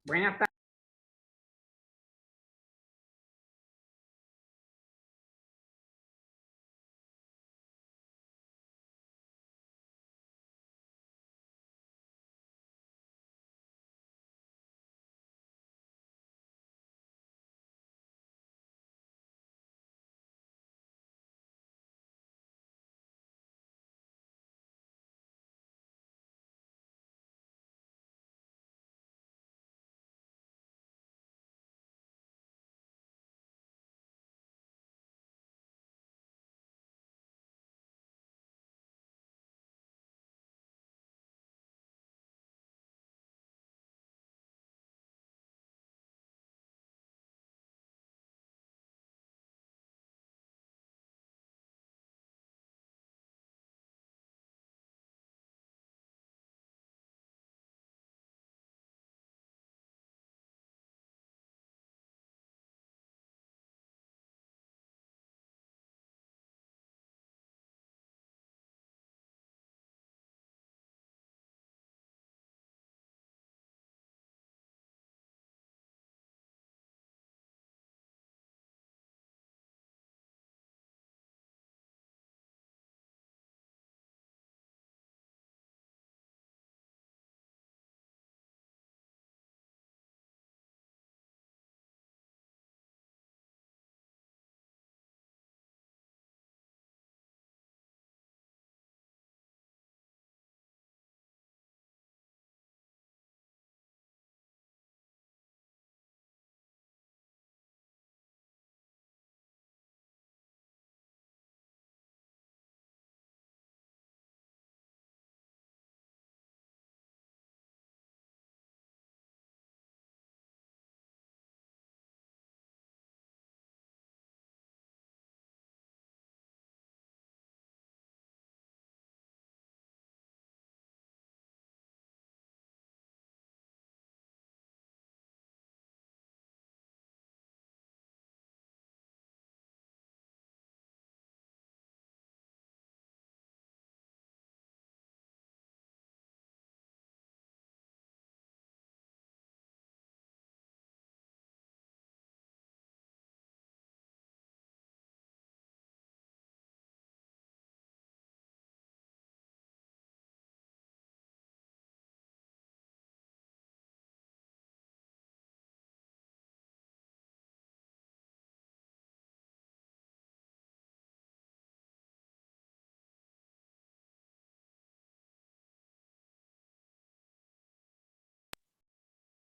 Buenas tardes.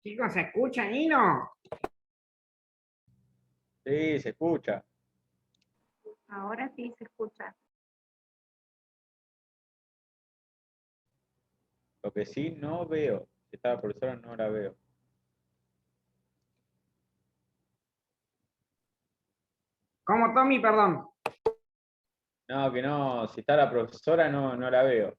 Chicos, ¿se escucha ahí, no? Sí, se escucha. Ahora sí se escucha. Lo que sí no veo, esta profesora no la veo. ¿Cómo, Tommy? Perdón. No, que no, si está la profesora no la veo.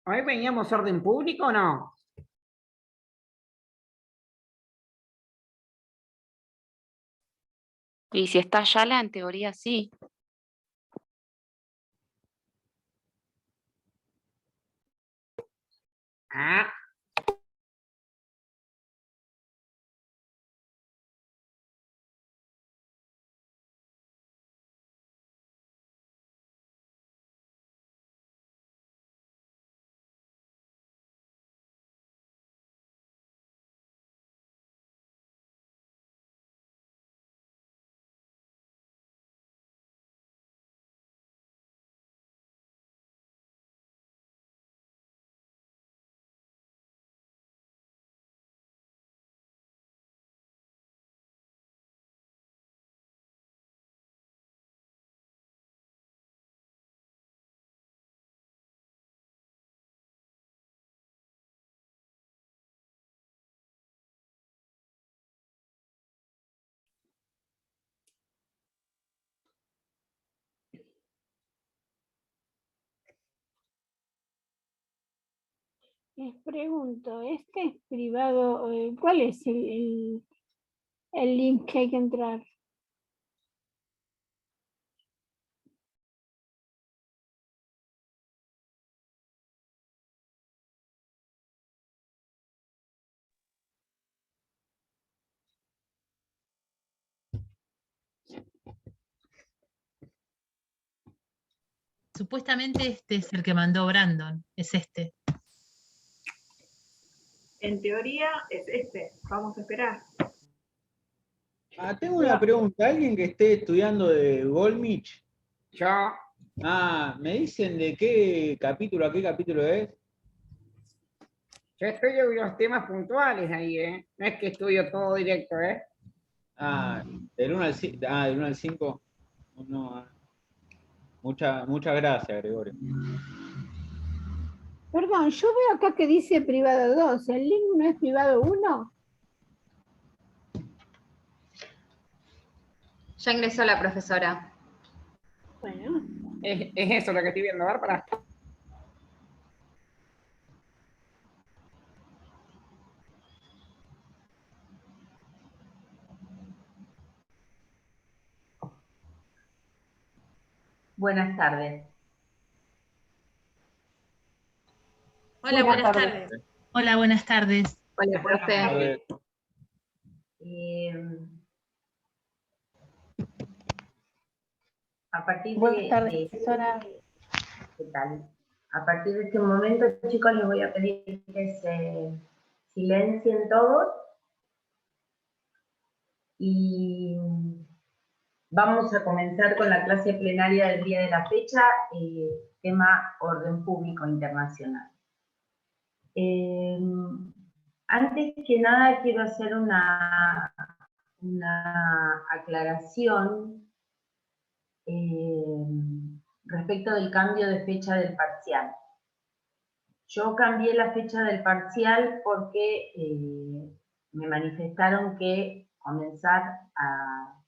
¿Hoy veníamos orden público o no? Y si está Yala, en teoría sí. Ah, Les pregunto, ¿este es privado? ¿Cuál es el link que hay que entrar? Supuestamente este es el que mandó Brandon, es este. En teoría es este. Vamos a esperar. Tengo una pregunta. ¿Alguien que esté estudiando de Goldmich? Yo, ¿Me dicen de qué capítulo a qué capítulo es? yo estudio los temas puntuales ahí, ¿eh? No es que estudio todo directo, ¿eh? Del 1 al 5. Del 1 al 5. No, muchas gracias, Gregorio. Perdón, yo veo acá que dice privado 2. ¿El link no es privado 1? Ya ingresó la profesora. Bueno, Es eso lo que estoy viendo. A ver, para. Buenas tardes. Hola, buenas tardes. Hola, buenas tardes. Hola, profe. A partir Buenas tardes, profesora. ¿Qué tal? A partir de este momento, chicos, les voy a pedir que se silencien todos y vamos a comenzar con la clase plenaria del día de la fecha, tema orden público internacional. Antes que nada quiero hacer una aclaración respecto del cambio de fecha del parcial. Yo cambié la fecha del parcial porque me manifestaron que comenzar a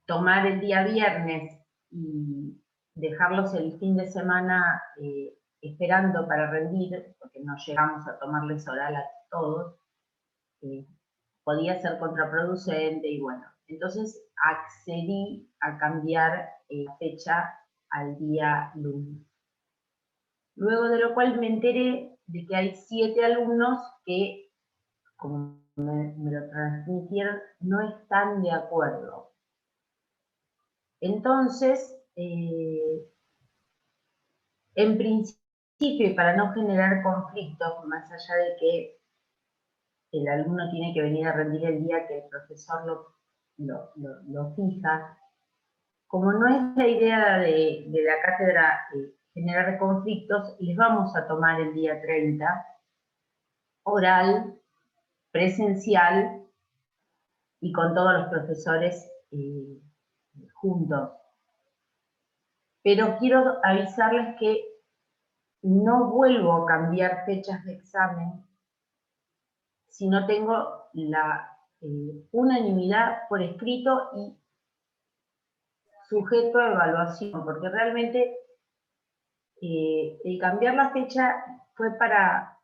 tomar el día viernes y dejarlos el fin de semana esperando para rendir, porque no llegamos a tomarles oral a todos, podía ser contraproducente y bueno, entonces accedí a cambiar la fecha al día lunes. Luego de lo cual me enteré de que hay 7 alumnos que, como me lo transmitieron, no están de acuerdo. Entonces, en principio, y para no generar conflictos, más allá de que el alumno tiene que venir a rendir el día que el profesor lo fija, como no es la idea de la cátedra generar conflictos, les vamos a tomar el día 30, oral, presencial y con todos los profesores juntos. Pero quiero avisarles que no vuelvo a cambiar fechas de examen si no tengo la unanimidad por escrito y sujeto a evaluación, porque realmente el cambiar la fecha fue para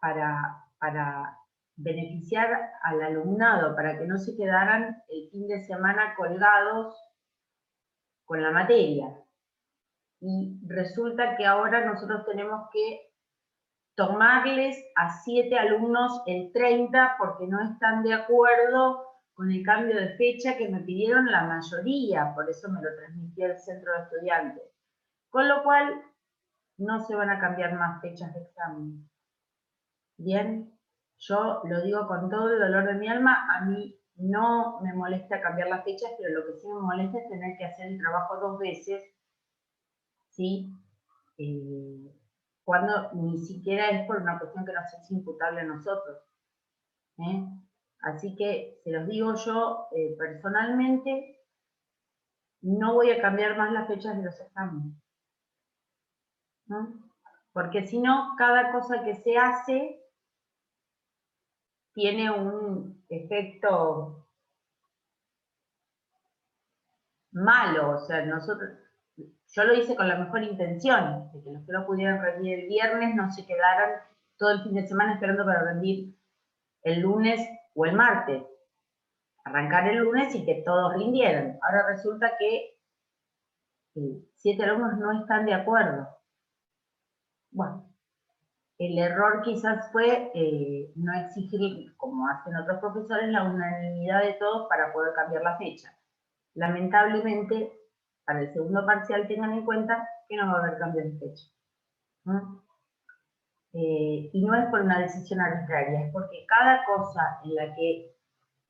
beneficiar al alumnado, para que no se quedaran el fin de semana colgados con la materia. Y resulta que ahora nosotros tenemos que tomarles a 7 alumnos el 30 porque no están de acuerdo con el cambio de fecha que me pidieron la mayoría, por eso me lo transmití al centro de estudiantes. Con lo cual, no se van a cambiar más fechas de examen. Bien, yo lo digo con todo el dolor de mi alma, a mí no me molesta cambiar las fechas, pero lo que sí me molesta es tener que hacer el trabajo 2 veces, ¿sí? Cuando ni siquiera es por una cuestión que nos es imputable a nosotros. Así que, se los digo yo, personalmente, no voy a cambiar más las fechas de los exámenes, ¿no? Porque si no, cada cosa que se hace tiene un efecto malo, o sea, yo lo hice con la mejor intención, de que los que no pudieran rendir el viernes no se quedaran todo el fin de semana esperando para rendir el lunes o el martes. Arrancar el lunes y que todos rindieran. Ahora resulta que 7 alumnos no están de acuerdo. Bueno, el error quizás fue no exigir, como hacen otros profesores, la unanimidad de todos para poder cambiar la fecha. Lamentablemente, para el segundo parcial tengan en cuenta que no va a haber cambio de fecha. Y no es por una decisión arbitraria, es porque cada cosa en la que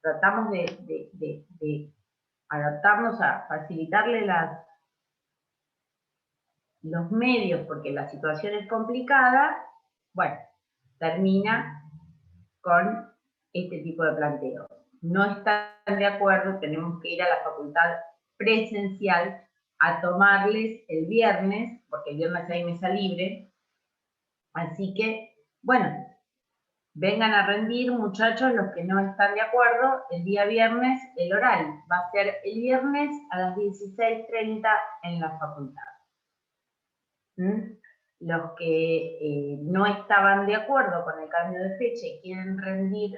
tratamos de adaptarnos a facilitarle los medios, porque la situación es complicada, bueno, termina con este tipo de planteo. No están de acuerdo, tenemos que ir a la facultad presencial a tomarles el viernes, porque el viernes hay mesa libre. Así que, bueno, vengan a rendir, muchachos, los que no están de acuerdo, el día viernes el oral. Va a ser el viernes a las 16:30 en la facultad. Los que no estaban de acuerdo con el cambio de fecha y quieren rendir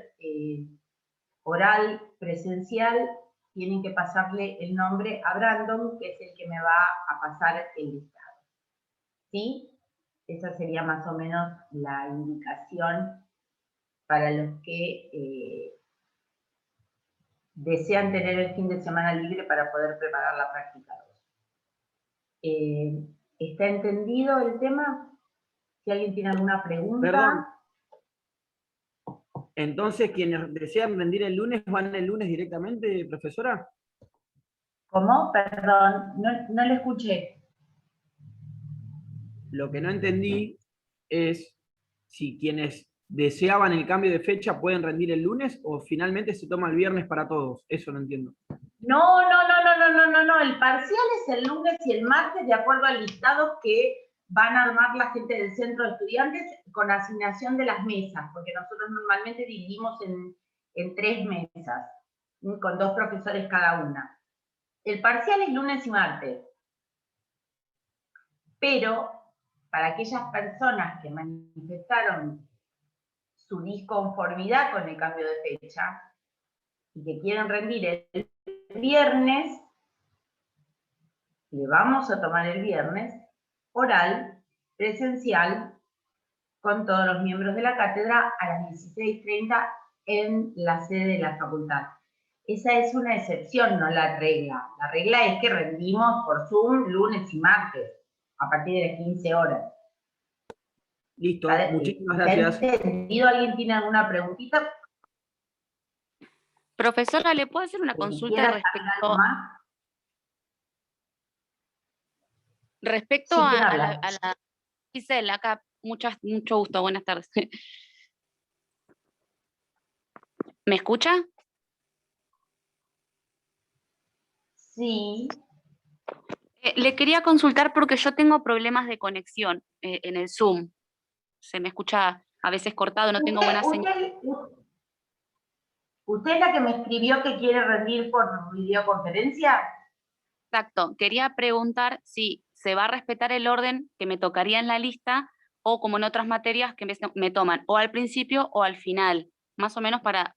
oral presencial, tienen que pasarle el nombre a Brandon, que es el que me va a pasar el listado. ¿Sí? Esa sería más o menos la indicación para los que desean tener el fin de semana libre para poder preparar la práctica 2. ¿Está entendido el tema? Si alguien tiene alguna pregunta. Perdón. Entonces, quienes desean rendir el lunes, ¿van el lunes directamente, profesora? ¿Cómo? Perdón, no le escuché. Lo que no entendí es si quienes deseaban el cambio de fecha pueden rendir el lunes o finalmente se toma el viernes para todos. Eso no entiendo. No. El parcial es el lunes y el martes de acuerdo al listado que van a armar la gente del centro de estudiantes con asignación de las mesas, porque nosotros normalmente dividimos en 3 mesas, con 2 profesores cada una. El parcial es lunes y martes. Pero para aquellas personas que manifestaron su disconformidad con el cambio de fecha y que quieren rendir el viernes, le vamos a tomar el viernes oral, presencial, con todos los miembros de la cátedra a las 16:30 en la sede de la facultad. Esa es una excepción, no la regla. La regla es que rendimos por Zoom lunes y martes, a partir de las 15 horas. Listo, ¿Vale? muchísimas gracias. ¿Entendido? ¿Alguien tiene alguna preguntita? Profesora, ¿le puedo hacer una consulta respecto Sí, a habla. la Gisela? Acá, mucho gusto, buenas tardes. ¿Me escucha? Sí. Le quería consultar porque yo tengo problemas de conexión en el Zoom. Se me escucha a veces cortado, no tengo buena señal. ¿Usted es la que me escribió que quiere rendir por videoconferencia? Exacto. Quería preguntar si se va a respetar el orden que me tocaría en la lista o como en otras materias que me toman o al principio o al final, más o menos para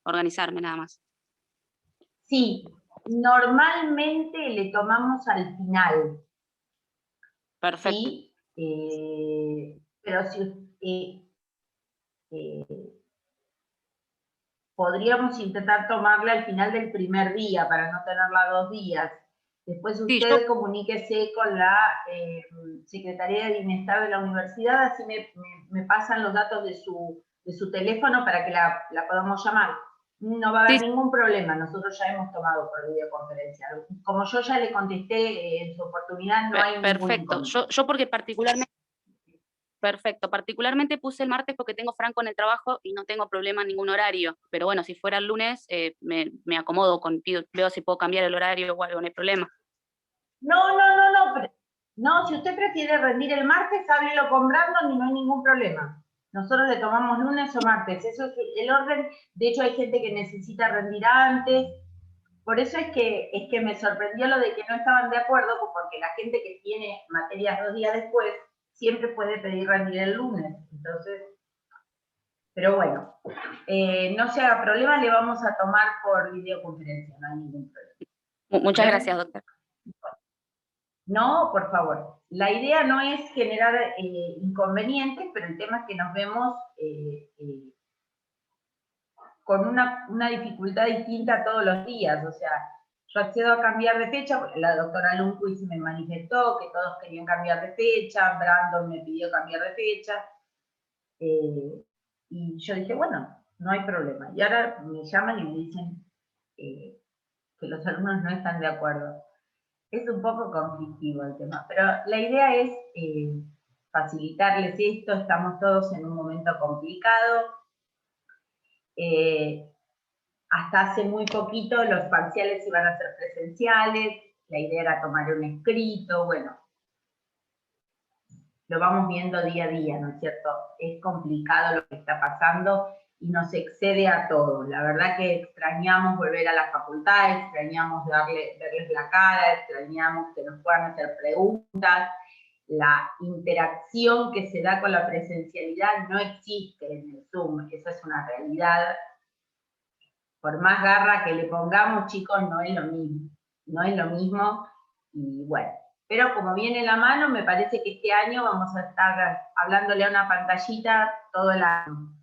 organizarme nada más. Sí, normalmente le tomamos al final. Perfecto. ¿Sí? Pero si podríamos intentar tomarla al final del primer día para no tenerla 2 días. Después usted comuníquese con la Secretaría de Bienestar de la universidad, así me pasan los datos de su teléfono para que la podamos llamar. No va a haber ningún problema, nosotros ya hemos tomado por videoconferencia. Como yo ya le contesté en su oportunidad, no hay ningún Perfecto. Yo porque particularmente puse el martes porque tengo franco en el trabajo y no tengo problema en ningún horario. Pero bueno, si fuera el lunes, me acomodo, veo si puedo cambiar el horario o algo, no hay problema. No, si usted prefiere rendir el martes, háblelo con Brandon y no hay ningún problema. Nosotros le tomamos lunes o martes, eso es el orden. De hecho, hay gente que necesita rendir antes. Por eso es que me sorprendió lo de que no estaban de acuerdo, porque la gente que tiene materias 2 días después siempre puede pedir rendir el lunes. Entonces, pero bueno, no se haga problema, le vamos a tomar por videoconferencia, no hay ningún problema. Muchas ¿Bien? gracias, doctora. No, por favor. La idea no es generar inconvenientes, pero el tema es que nos vemos con una dificultad distinta todos los días. O sea, yo accedo a cambiar de fecha, porque la doctora Lundquist me manifestó que todos querían cambiar de fecha, Brandon me pidió cambiar de fecha, y yo dije, bueno, no hay problema. Y ahora me llaman y me dicen que los alumnos no están de acuerdo. Es un poco conflictivo el tema, pero la idea es facilitarles esto. Estamos todos en un momento complicado. Hasta hace muy poquito los parciales iban a ser presenciales, la idea era tomar un escrito, bueno, lo vamos viendo día a día, ¿no es cierto? Es complicado lo que está pasando y nos excede a todos. La verdad que extrañamos volver a la facultad, extrañamos verles la cara, extrañamos que nos puedan hacer preguntas. La interacción que se da con la presencialidad no existe en el Zoom, eso es una realidad. Por más garra que le pongamos, chicos, no es lo mismo. No es lo mismo, y bueno. Pero como viene la mano, me parece que este año vamos a estar hablándole a una pantallita todo el año.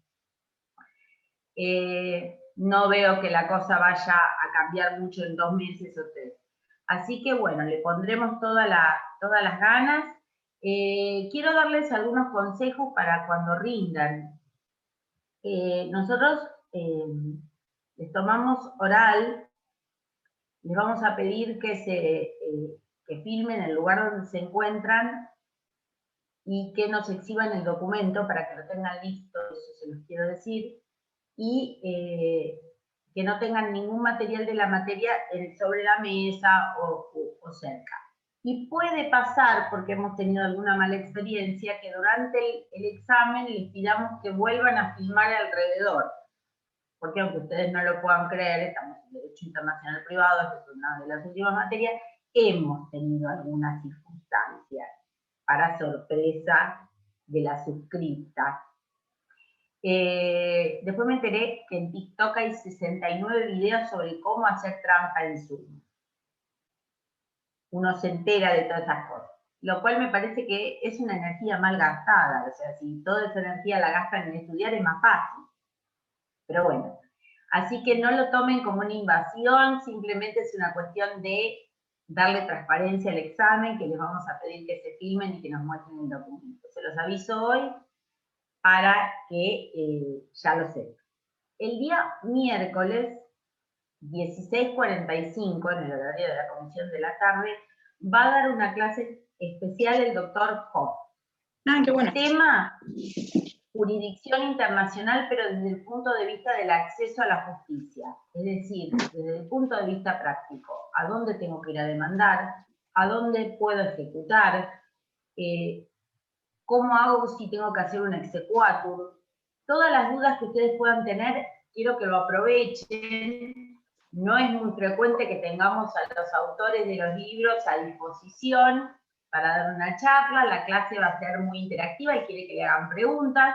No veo que la cosa vaya a cambiar mucho en 2 meses o 3. Así que bueno, le pondremos todas las ganas. Quiero darles algunos consejos para cuando rindan. Nosotros les tomamos oral, les vamos a pedir que filmen el lugar donde se encuentran y que nos exhiban el documento para que lo tengan listo, eso se los quiero decir, y que no tengan ningún material de la materia sobre la mesa o cerca. Y puede pasar, porque hemos tenido alguna mala experiencia, que durante el examen les pidamos que vuelvan a filmar alrededor. Porque aunque ustedes no lo puedan creer, estamos en Derecho Internacional Privado, esta es una de las últimas materias, hemos tenido algunas circunstancias, para sorpresa de la suscripta. Después me enteré que en TikTok hay 69 videos sobre cómo hacer trampa en Zoom. Uno se entera de todas esas cosas, lo cual me parece que es una energía mal gastada. O sea, si toda esa energía la gastan en estudiar es más fácil. Pero bueno, así que no lo tomen como una invasión, simplemente es una cuestión de darle transparencia al examen, que les vamos a pedir que se filmen y que nos muestren el documento. Se los aviso hoy para que ya lo sepan. El día miércoles 16:45, en el horario de la comisión de la tarde, va a dar una clase especial el doctor Hoff. Ah, qué bueno. Tema: jurisdicción internacional, pero desde el punto de vista del acceso a la justicia. Es decir, desde el punto de vista práctico. ¿A dónde tengo que ir a demandar? ¿A dónde puedo ejecutar? ¿Cómo hago si tengo que hacer un exequatur? Todas las dudas que ustedes puedan tener, quiero que lo aprovechen. No es muy frecuente que tengamos a los autores de los libros a disposición para dar una charla. La clase va a ser muy interactiva y quiere que le hagan preguntas.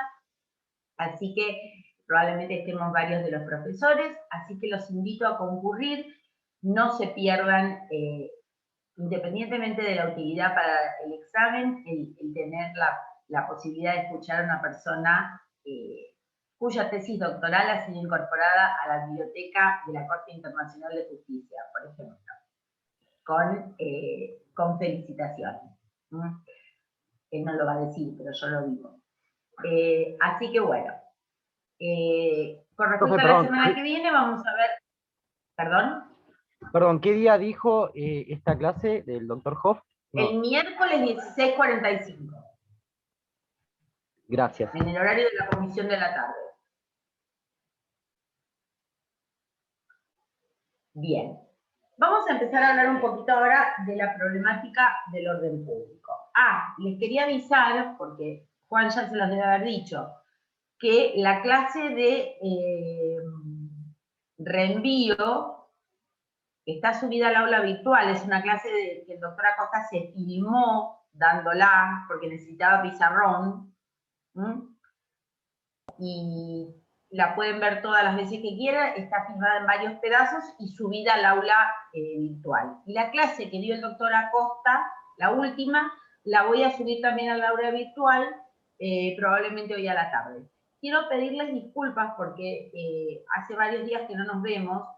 Así que probablemente estemos varios de los profesores, así que los invito a concurrir. No se pierdan, independientemente de la utilidad para el examen, el tener la posibilidad de escuchar a una persona cuya tesis doctoral ha sido incorporada a la biblioteca de la Corte Internacional de Justicia, por ejemplo, con felicitaciones. Él no lo va a decir, pero yo lo digo. Así que bueno, con respecto a la semana que viene vamos a ver... ¿Perdón? Perdón, ¿qué día dijo esta clase del doctor Hoff? No. El miércoles 16:45. Gracias. En el horario de la comisión de la tarde. Bien. Vamos a empezar a hablar un poquito ahora de la problemática del orden público. Les quería avisar, porque Juan ya se los debe haber dicho, que la clase de reenvío está subida al aula virtual. Es una clase que el doctor Acosta se filmó dándola porque necesitaba pizarrón. Y la pueden ver todas las veces que quieran, está filmada en varios pedazos y subida al aula virtual. Y la clase que dio el doctor Acosta, la última, la voy a subir también al aula virtual, probablemente hoy a la tarde. Quiero pedirles disculpas porque hace varios días que no nos vemos.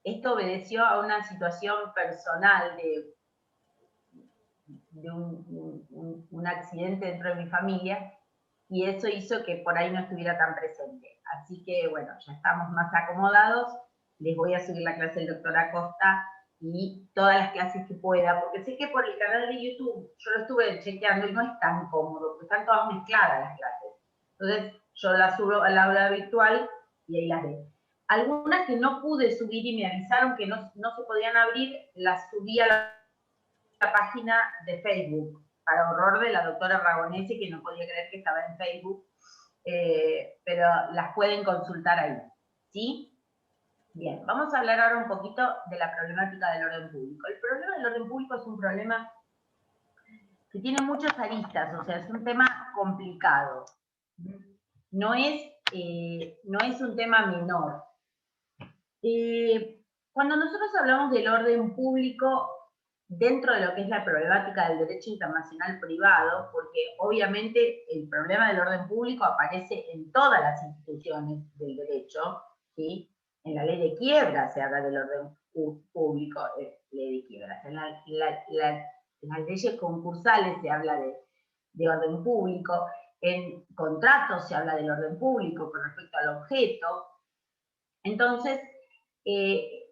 Esto obedeció a una situación personal de un accidente dentro de mi familia, y eso hizo que por ahí no estuviera tan presente. Así que, bueno, ya estamos más acomodados. Les voy a subir la clase del doctor Acosta y todas las clases que pueda, porque sé que por el canal de YouTube, yo lo estuve chequeando y no es tan cómodo, porque están todas mezcladas las clases. Entonces, yo las subo al aula virtual y ahí las ven. Algunas que no pude subir y me avisaron que no se podían abrir, las subí a la página de Facebook, para horror de la doctora Ragonesi, que no podía creer que estaba en Facebook, pero las pueden consultar ahí, ¿sí? Bien, vamos a hablar ahora un poquito de la problemática del orden público. El problema del orden público es un problema que tiene muchas aristas, o sea, es un tema complicado. No es un tema menor. Cuando nosotros hablamos del orden público, dentro de lo que es la problemática del derecho internacional privado, porque obviamente el problema del orden público aparece en todas las instituciones del derecho, ¿sí? En la ley de quiebra se habla del orden público, ley de quiebras. En las leyes concursales se habla de orden público, en contratos se habla del orden público con respecto al objeto. Entonces,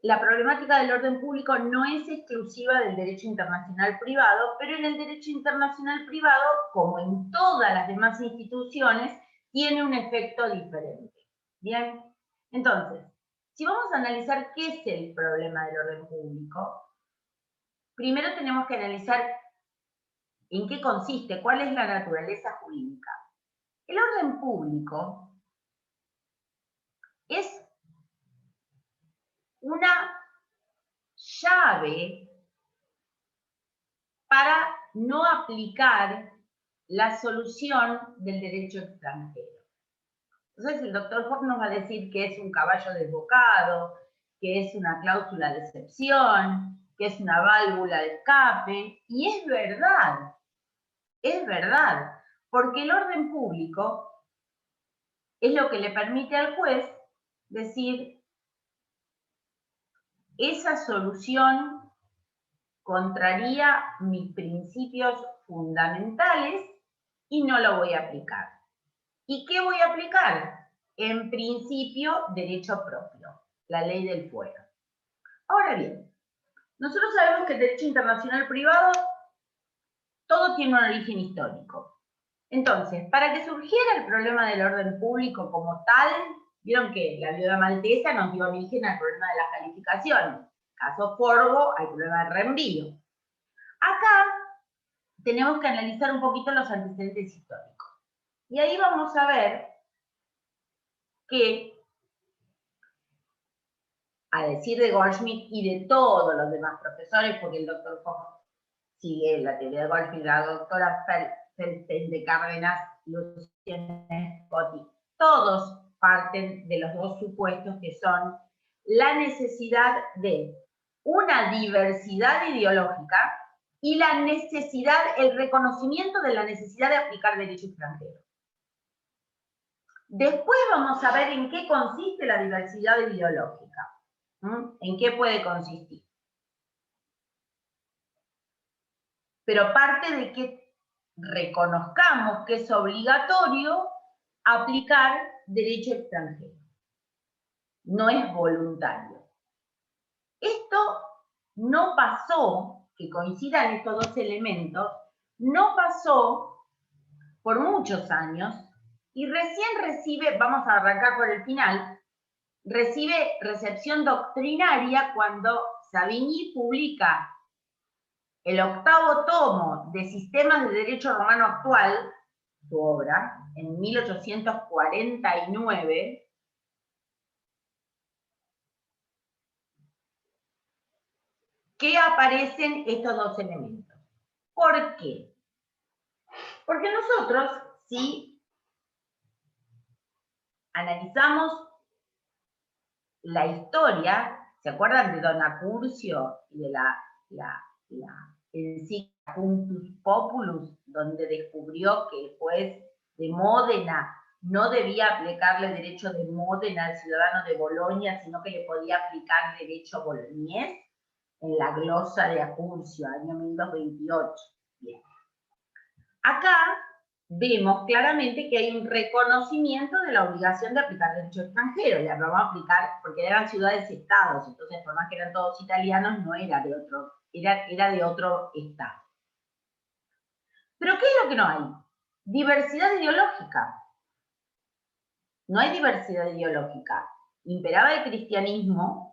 la problemática del orden público no es exclusiva del derecho internacional privado, pero en el derecho internacional privado, como en todas las demás instituciones, tiene un efecto diferente. ¿Bien? Entonces, si vamos a analizar qué es el problema del orden público, primero tenemos que analizar en qué consiste, cuál es la naturaleza jurídica. El orden público es una llave para no aplicar la solución del derecho extranjero. Entonces el doctor Hoff nos va a decir que es un caballo desbocado, que es una cláusula de excepción, que es una válvula de escape, y es verdad, porque el orden público es lo que le permite al juez decir: esa solución contraría mis principios fundamentales y no lo voy a aplicar. ¿Y qué voy a aplicar? En principio, derecho propio, la ley del fuero. Ahora bien, nosotros sabemos que el derecho internacional privado, todo tiene un origen histórico. Entonces, para que surgiera el problema del orden público como tal, vieron que la viuda maltesa nos dio origen al problema de las calificaciones. Caso Forgo, al problema del reenvío. Acá tenemos que analizar un poquito los antecedentes históricos. Y ahí vamos a ver que, a decir de Goldschmidt y de todos los demás profesores, porque el doctor Fox sigue la teoría de Goldschmidt, la doctora Feldstein de Cárdenas, Luciana Scotti, todos parten de los dos supuestos que son la necesidad de una diversidad ideológica y la necesidad, el reconocimiento de la necesidad de aplicar derecho extranjero. Después vamos a ver en qué consiste la diversidad ideológica. ¿En qué puede consistir? Pero parte de que reconozcamos que es obligatorio aplicar derecho extranjero. No es voluntario. Esto no pasó, que coincidan estos dos elementos, no pasó por muchos años y recién recibe, vamos a arrancar por el final, recibe recepción doctrinaria cuando Savigny publica el 8º tomo de Sistemas de Derecho Romano Actual, su obra, en 1849, que aparecen estos dos elementos. ¿Por qué? Porque nosotros, si analizamos la historia, ¿se acuerdan de Don Acurcio y de la encíclica Punctus Populus, donde descubrió que el juez de Módena no debía aplicarle derecho de Módena al ciudadano de Bolonia, sino que le podía aplicar derecho boloñés? En la glosa de Acurcio, año 1228. Bien. Acá vemos claramente que hay un reconocimiento de la obligación de aplicar derecho extranjero. Le vamos a aplicar, porque eran ciudades-estados, entonces por más que eran todos italianos, no era de otro, era de otro estado. Pero ¿qué es lo que no hay? Diversidad ideológica. No hay diversidad ideológica. Imperaba el cristianismo.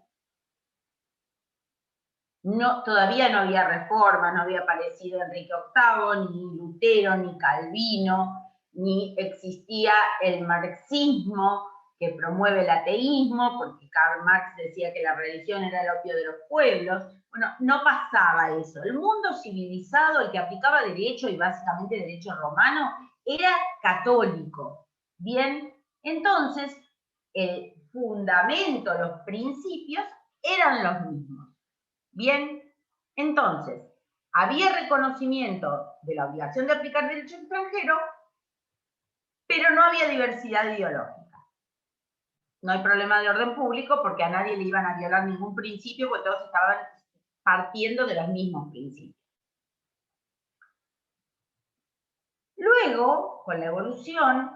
Todavía no había reforma, no había aparecido Enrique VIII, ni Lutero, ni Calvino, ni existía el marxismo que promueve el ateísmo, porque Karl Marx decía que la religión era el opio de los pueblos. Bueno, no pasaba eso. El mundo civilizado, el que aplicaba derecho, y básicamente derecho romano, era católico. Bien, entonces el fundamento, los principios eran los mismos. Bien, entonces, había reconocimiento de la obligación de aplicar derecho extranjero, pero no había diversidad ideológica. No hay problema de orden público porque a nadie le iban a violar ningún principio, porque todos estaban partiendo de los mismos principios. Luego, con la evolución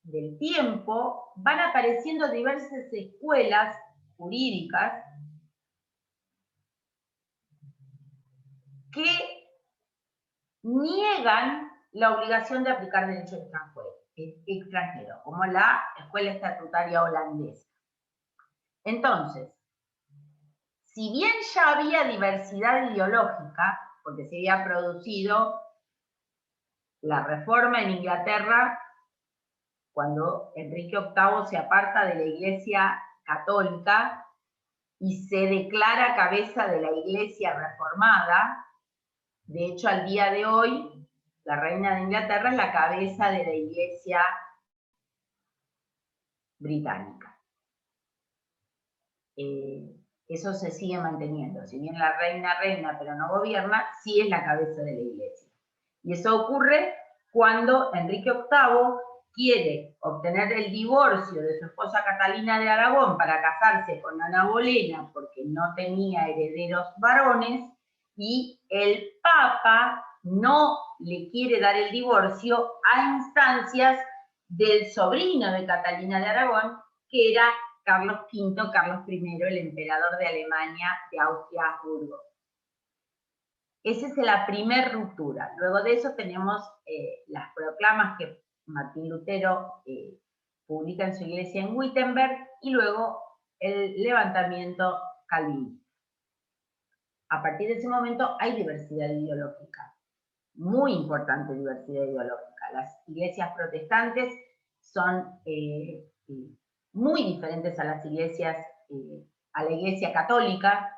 del tiempo, van apareciendo diversas escuelas jurídicas que niegan la obligación de aplicar derecho extranjero, como la escuela estatutaria holandesa. Entonces, si bien ya había diversidad ideológica, porque se había producido la reforma en Inglaterra, cuando Enrique VIII se aparta de la Iglesia católica y se declara cabeza de la Iglesia reformada. De hecho, al día de hoy, la reina de Inglaterra es la cabeza de la Iglesia británica. Eso se sigue manteniendo. Si bien la reina reina, pero no gobierna, sí es la cabeza de la Iglesia. Y eso ocurre cuando Enrique VIII quiere obtener el divorcio de su esposa Catalina de Aragón para casarse con Ana Bolena porque no tenía herederos varones, y el Papa no le quiere dar el divorcio a instancias del sobrino de Catalina de Aragón, que era Carlos V, Carlos I, el emperador de Alemania, de Austria-Habsburgo. Esa es la primera ruptura. Luego de eso tenemos las proclamas que Martín Lutero publica en su iglesia en Wittenberg, y luego el levantamiento calvinista. A partir de ese momento hay diversidad ideológica, muy importante diversidad ideológica. Las iglesias protestantes son muy diferentes a las iglesias, a la iglesia católica,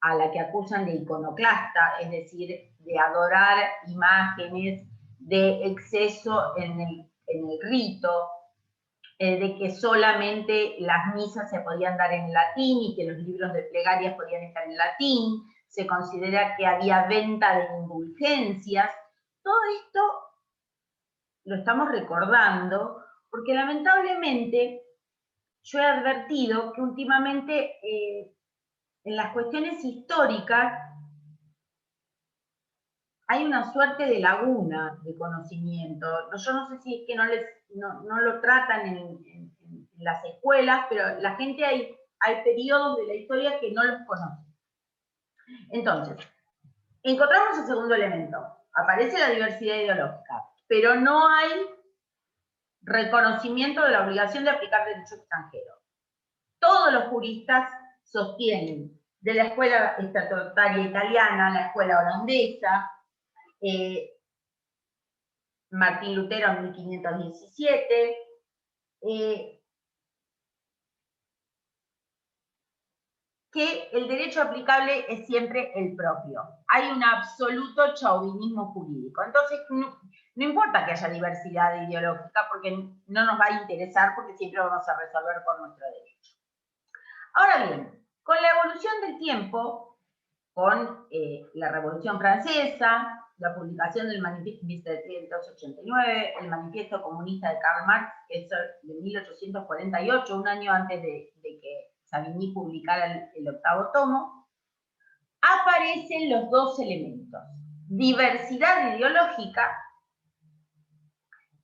a la que acusan de iconoclasta, es decir, de adorar imágenes, de exceso en el rito, de que solamente las misas se podían dar en latín y que los libros de plegarias podían estar en latín. Se considera que había venta de indulgencias. Todo esto lo estamos recordando porque lamentablemente yo he advertido que últimamente en las cuestiones históricas hay una suerte de laguna de conocimiento. Yo no sé si es que no lo tratan en las escuelas, pero la gente hay periodos de la historia que no los conoce. Entonces, encontramos el segundo elemento. Aparece la diversidad ideológica, pero no hay reconocimiento de la obligación de aplicar derecho extranjero. Todos los juristas sostienen, de la escuela estatutaria italiana, la escuela holandesa, Martín Lutero en 1517, que el derecho aplicable es siempre el propio. Hay un absoluto chauvinismo jurídico. Entonces, no importa que haya diversidad ideológica, porque no nos va a interesar, porque siempre vamos a resolver por nuestro derecho. Ahora bien, con la evolución del tiempo, con la Revolución Francesa, la publicación del Manifiesto de 1789, el Manifiesto Comunista de Karl Marx, que es de 1848, un año antes de que Savigny publicara el 8º tomo, aparecen los dos elementos: diversidad ideológica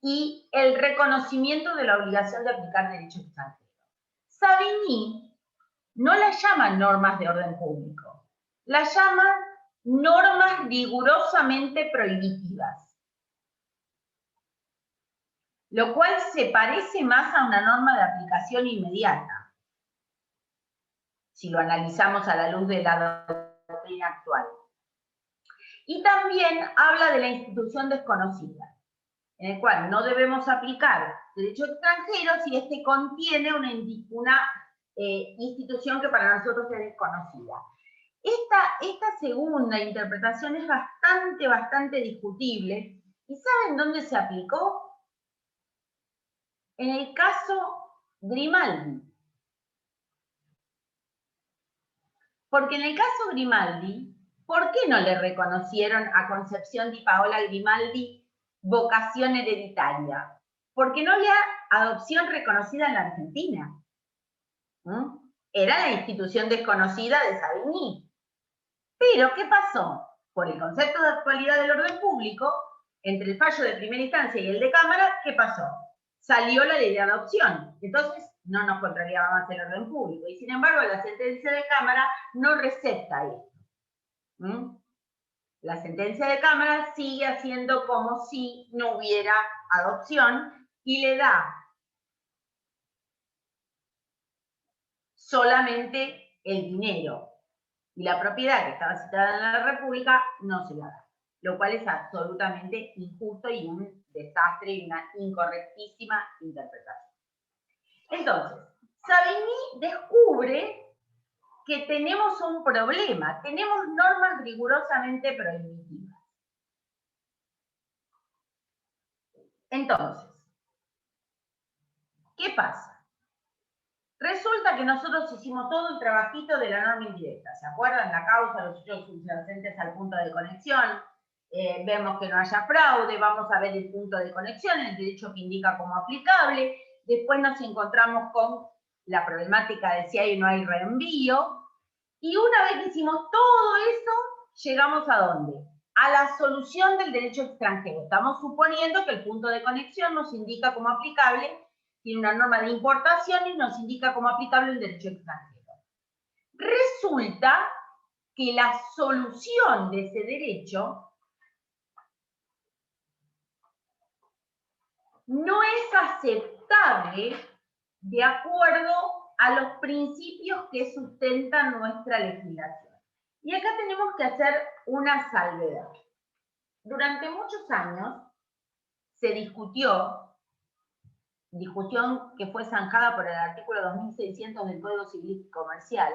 y el reconocimiento de la obligación de aplicar derecho extranjero. Savigny no las llama normas de orden público, las llama normas rigurosamente prohibitivas, lo cual se parece más a una norma de aplicación inmediata, si lo analizamos a la luz de la doctrina actual. Y también habla de la institución desconocida, en el cual no debemos aplicar derecho extranjero si éste contiene una institución que para nosotros es desconocida. Esta segunda interpretación es bastante discutible. ¿Y saben dónde se aplicó? En el caso Grimaldi. Porque en el caso Grimaldi, ¿por qué no le reconocieron a Concepción Di Paola Grimaldi vocación hereditaria? Porque no había adopción reconocida en la Argentina. Era la institución desconocida de Savigny. Pero, ¿qué pasó? Por el concepto de actualidad del orden público, entre el fallo de primera instancia y el de Cámara, ¿qué pasó? Salió la ley de adopción. Entonces, no nos contrariaba más el orden público. Y sin embargo, la sentencia de Cámara no recepta esto. La sentencia de Cámara sigue haciendo como si no hubiera adopción y le da solamente el dinero. Y la propiedad que estaba citada en la República no se la da, lo cual es absolutamente injusto y un desastre y una incorrectísima interpretación. Entonces, Savigny descubre que tenemos un problema, tenemos normas rigurosamente prohibitivas. Entonces, ¿qué pasa? Resulta que nosotros hicimos todo el trabajito de la norma indirecta. ¿Se acuerdan? La causa, los hechos subyacentes al punto de conexión. Vemos que no haya fraude, vamos a ver el punto de conexión, el derecho que indica como aplicable. Después nos encontramos con la problemática de si hay o no hay reenvío. Y una vez que hicimos todo eso, llegamos ¿a dónde? A la solución del derecho extranjero. Estamos suponiendo que el punto de conexión nos indica como aplicable, tiene una norma de importación y nos indica como aplicable el derecho extranjero. Resulta que la solución de ese derecho no es aceptable de acuerdo a los principios que sustentan nuestra legislación. Y acá tenemos que hacer una salvedad. Durante muchos años se discutión que fue zanjada por el artículo 2600 del Código Civil y Comercial,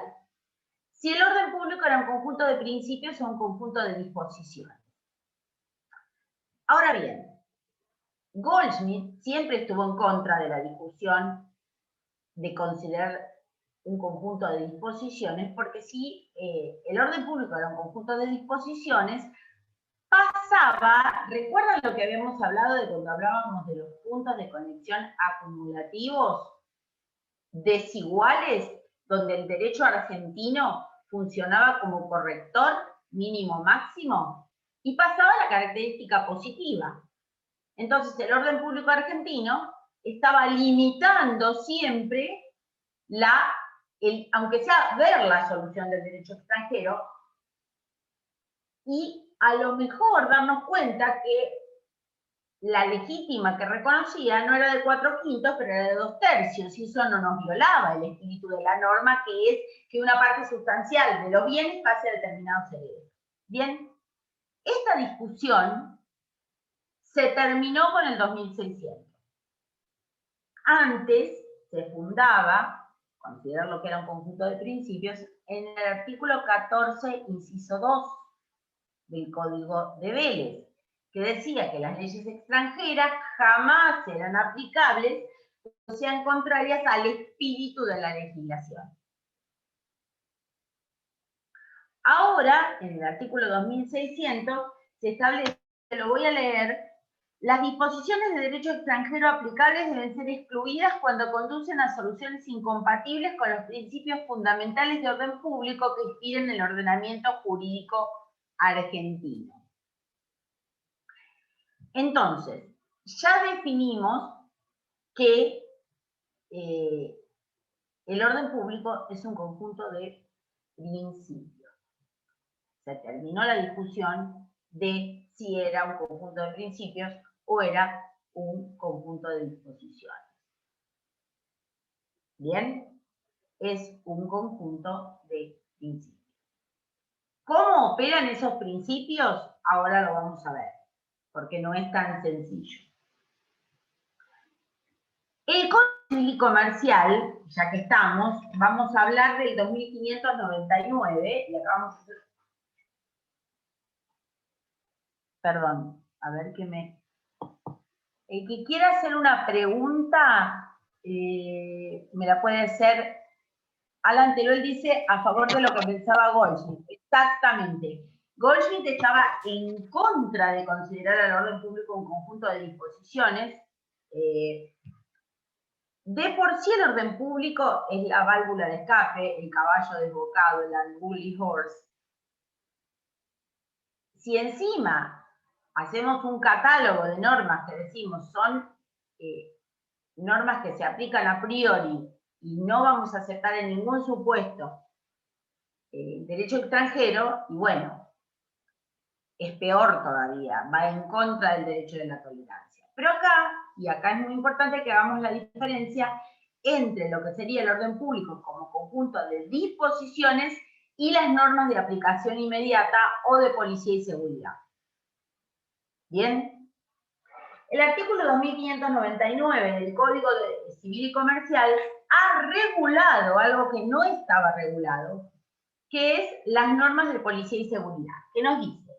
si el orden público era un conjunto de principios o un conjunto de disposiciones. Ahora bien, Goldschmidt siempre estuvo en contra de la discusión de considerar un conjunto de disposiciones, porque si el orden público era un conjunto de disposiciones, pasaba, ¿recuerdan lo que habíamos hablado de cuando hablábamos de los puntos de conexión acumulativos desiguales, donde el derecho argentino funcionaba como corrector mínimo-máximo? Y pasaba la característica positiva. Entonces el orden público argentino estaba limitando siempre aunque sea ver la solución del derecho extranjero, y a lo mejor darnos cuenta que la legítima que reconocía no era de 4/5, pero era de 2/3, y eso no nos violaba el espíritu de la norma, que es que una parte sustancial de los bienes pase a determinados herederos. Bien, esta discusión se terminó con el 2600. Antes se fundaba, considerar lo que era un conjunto de principios, en el artículo 14, inciso 2 del Código de Vélez, que decía que las leyes extranjeras jamás eran aplicables o sean contrarias al espíritu de la legislación. Ahora, en el artículo 2600, se establece, lo voy a leer, las disposiciones de derecho extranjero aplicables deben ser excluidas cuando conducen a soluciones incompatibles con los principios fundamentales de orden público que inspiren el ordenamiento jurídico argentino. Entonces, ya definimos que el orden público es un conjunto de principios. Se terminó la discusión de si era un conjunto de principios o era un conjunto de disposiciones. ¿Bien? Es un conjunto de principios. ¿Cómo operan esos principios? Ahora lo vamos a ver, porque no es tan sencillo. El Código Civil Comercial, ya que estamos, vamos a hablar del 2599, y acá vamos a hacer... Perdón, a ver qué me... El que quiera hacer una pregunta, me la puede hacer. Alan Teruel dice a favor de lo que pensaba Goldschmidt. Exactamente. Goldschmidt estaba en contra de considerar al orden público un conjunto de disposiciones. De por sí el orden público es la válvula de escape, el caballo desbocado, el unruly horse. Si encima hacemos un catálogo de normas que decimos son normas que se aplican a priori y no vamos a aceptar en ningún supuesto derecho extranjero, y bueno, es peor todavía, va en contra del derecho de la tolerancia. Pero acá, y acá es muy importante que hagamos la diferencia entre lo que sería el orden público como conjunto de disposiciones y las normas de aplicación inmediata o de policía y seguridad. ¿Bien? El artículo 2599 del Código Civil y Comercial ha regulado algo que no estaba regulado, que es las normas de policía y seguridad, que nos dice: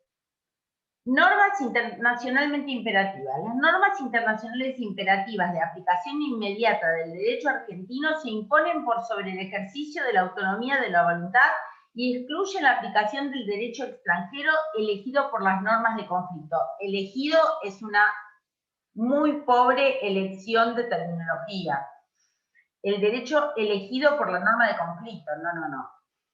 normas internacionalmente imperativas. Las normas internacionales imperativas de aplicación inmediata del derecho argentino se imponen por sobre el ejercicio de la autonomía de la voluntad y excluyen la aplicación del derecho extranjero elegido por las normas de conflicto. Elegido es una muy pobre elección de terminología. El derecho elegido por la norma de conflicto. No.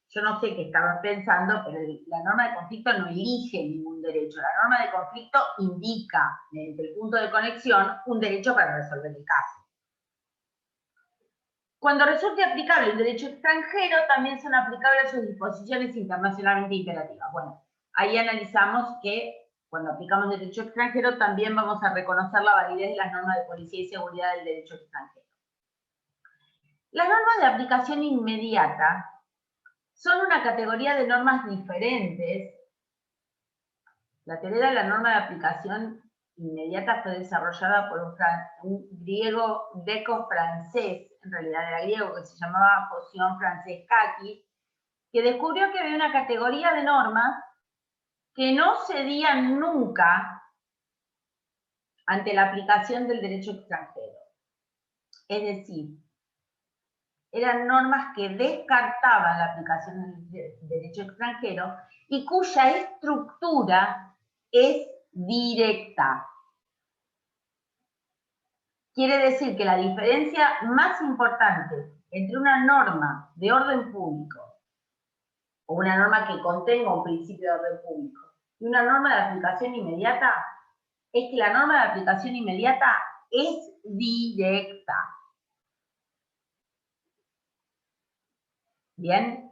Yo no sé qué estaban pensando, pero la norma de conflicto no elige ningún derecho. La norma de conflicto indica, mediante el punto de conexión, un derecho para resolver el caso. Cuando resulte aplicable el derecho extranjero, también son aplicables sus disposiciones internacionalmente imperativas. Bueno, ahí analizamos que cuando aplicamos derecho extranjero también vamos a reconocer la validez de las normas de policía y seguridad del derecho extranjero. Las normas de aplicación inmediata son una categoría de normas diferentes. La teoría de la norma de aplicación inmediata fue desarrollada por un griego greco-francés, en realidad era griego, que se llamaba Faucon Francescakis, que descubrió que había una categoría de normas que no cedían nunca ante la aplicación del derecho extranjero. Es decir, eran normas que descartaban la aplicación del derecho extranjero y cuya estructura es directa. Quiere decir que la diferencia más importante entre una norma de orden público o una norma que contenga un principio de orden público y una norma de aplicación inmediata es que la norma de aplicación inmediata es directa. ¿Bien?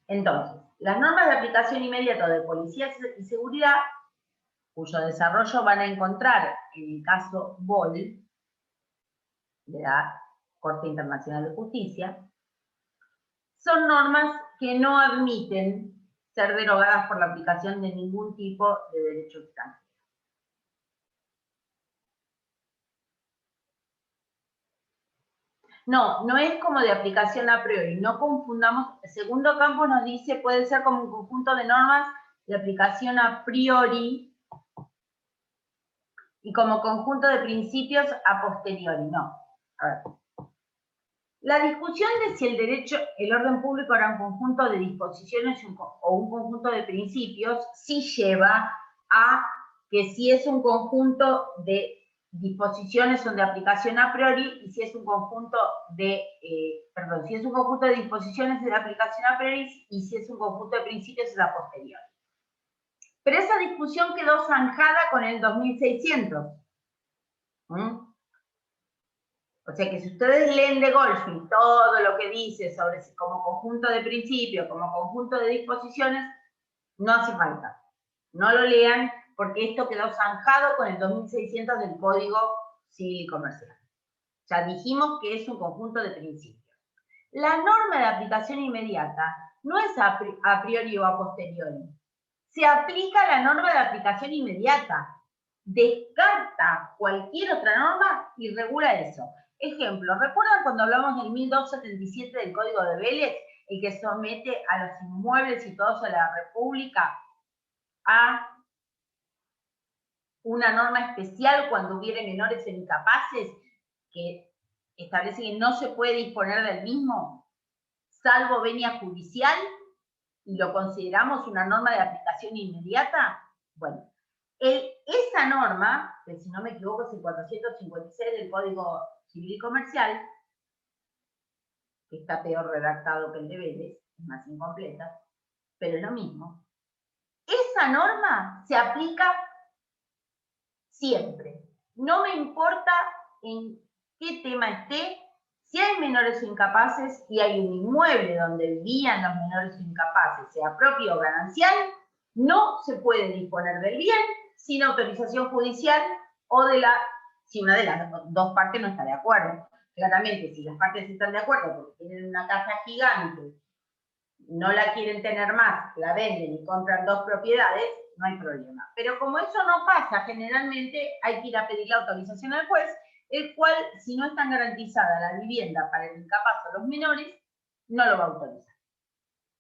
Entonces, las normas de aplicación inmediata de policía y seguridad, cuyo desarrollo van a encontrar en el caso Boll, de la Corte Internacional de Justicia, son normas que no admiten ser derogadas por la aplicación de ningún tipo de derecho extranjero. No, no es como de aplicación a priori, no confundamos. El segundo campo nos dice, puede ser como un conjunto de normas de aplicación a priori y como conjunto de principios a posteriori, no. A ver. La discusión de si el derecho, el orden público era un conjunto de disposiciones o un conjunto de principios, sí lleva a que si es un conjunto de disposiciones son de aplicación a priori y si es un conjunto de, si es un conjunto de disposiciones es de aplicación a priori y si es un conjunto de principios es a posteriori. Pero esa discusión quedó zanjada con el 2600. O sea que si ustedes leen de Goldschmidt todo lo que dice sobre como conjunto de principios, como conjunto de disposiciones, no hace falta. No lo lean porque esto quedó zanjado con el 2600 del Código Civil y Comercial. Ya dijimos que es un conjunto de principios. La norma de aplicación inmediata no es a priori o a posteriori. Se aplica la norma de aplicación inmediata. Descarta cualquier otra norma y regula eso. Ejemplo, ¿recuerdan cuando hablamos del 1277 del Código de Vélez, el que somete a los inmuebles situados a la República a una norma especial cuando hubiere menores e incapaces que establece que no se puede disponer del mismo, salvo venia judicial, y lo consideramos una norma de aplicación inmediata? Bueno, esa norma, que si no me equivoco es el 456 del Código Civil y Comercial, que está peor redactado que el de Vélez, es más incompleta, pero es lo mismo. Esa norma se aplica siempre. No me importa en qué tema esté, si hay menores o incapaces y hay un inmueble donde vivían los menores o incapaces, sea propio o ganancial, no se puede disponer del bien sin autorización judicial o si una de las dos partes no está de acuerdo. Claramente, si las partes están de acuerdo porque tienen una casa gigante, no la quieren tener más, la venden y compran dos propiedades, no hay problema. Pero como eso no pasa, generalmente hay que ir a pedir la autorización al juez, el cual, si no está garantizada la vivienda para el incapaz o los menores, no lo va a autorizar.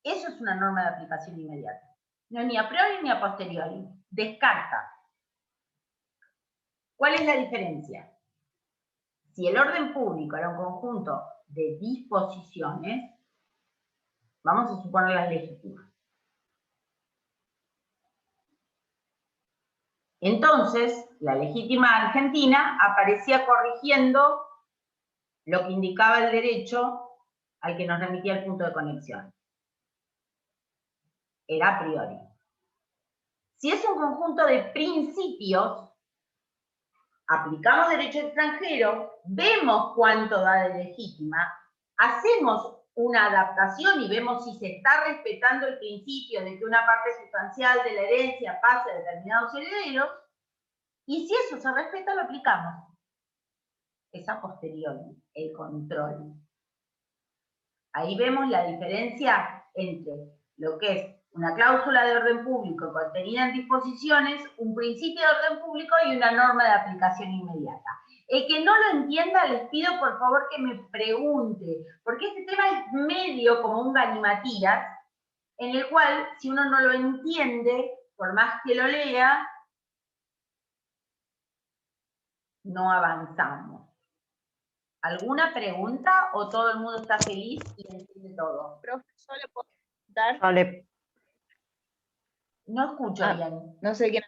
Eso es una norma de aplicación inmediata. No es ni a priori ni a posteriori. Descarta. ¿Cuál es la diferencia? Si el orden público era un conjunto de disposiciones, vamos a suponer las legítimas. Entonces, la legítima argentina aparecía corrigiendo lo que indicaba el derecho al que nos remitía el punto de conexión. Era a priori. Si es un conjunto de principios, aplicamos derecho extranjero, vemos cuánto da de legítima, hacemos una adaptación y vemos si se está respetando el principio de que una parte sustancial de la herencia pase a determinados herederos, y si eso se respeta, lo aplicamos. Es a posteriori, el control. Ahí vemos la diferencia entre lo que es una cláusula de orden público contenida en disposiciones, un principio de orden público y una norma de aplicación inmediata. El que no lo entienda, les pido por favor que me pregunte, porque este tema es medio como un galimatías, en el cual, si uno no lo entiende, por más que lo lea, no avanzamos. ¿Alguna pregunta o todo el mundo está feliz y entiende todo? Profe, ¿yo le puedo preguntar? Vale. No escucho bien. No sé quién.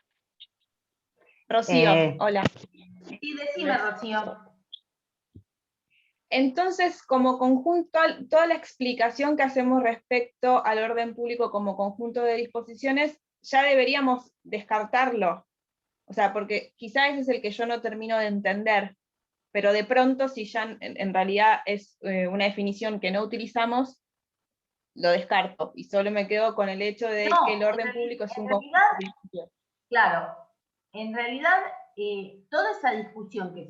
Rocío, hola. Sí, decime, Rocío. Entonces, como conjunto, toda la explicación que hacemos respecto al orden público como conjunto de disposiciones, ya deberíamos descartarlo. O sea, porque quizá ese es el que yo no termino de entender, pero de pronto, si ya en realidad es una definición que no utilizamos, lo descarto, y solo me quedo con el hecho de que el orden público es un conjunto de principios. Claro, en realidad, toda esa discusión que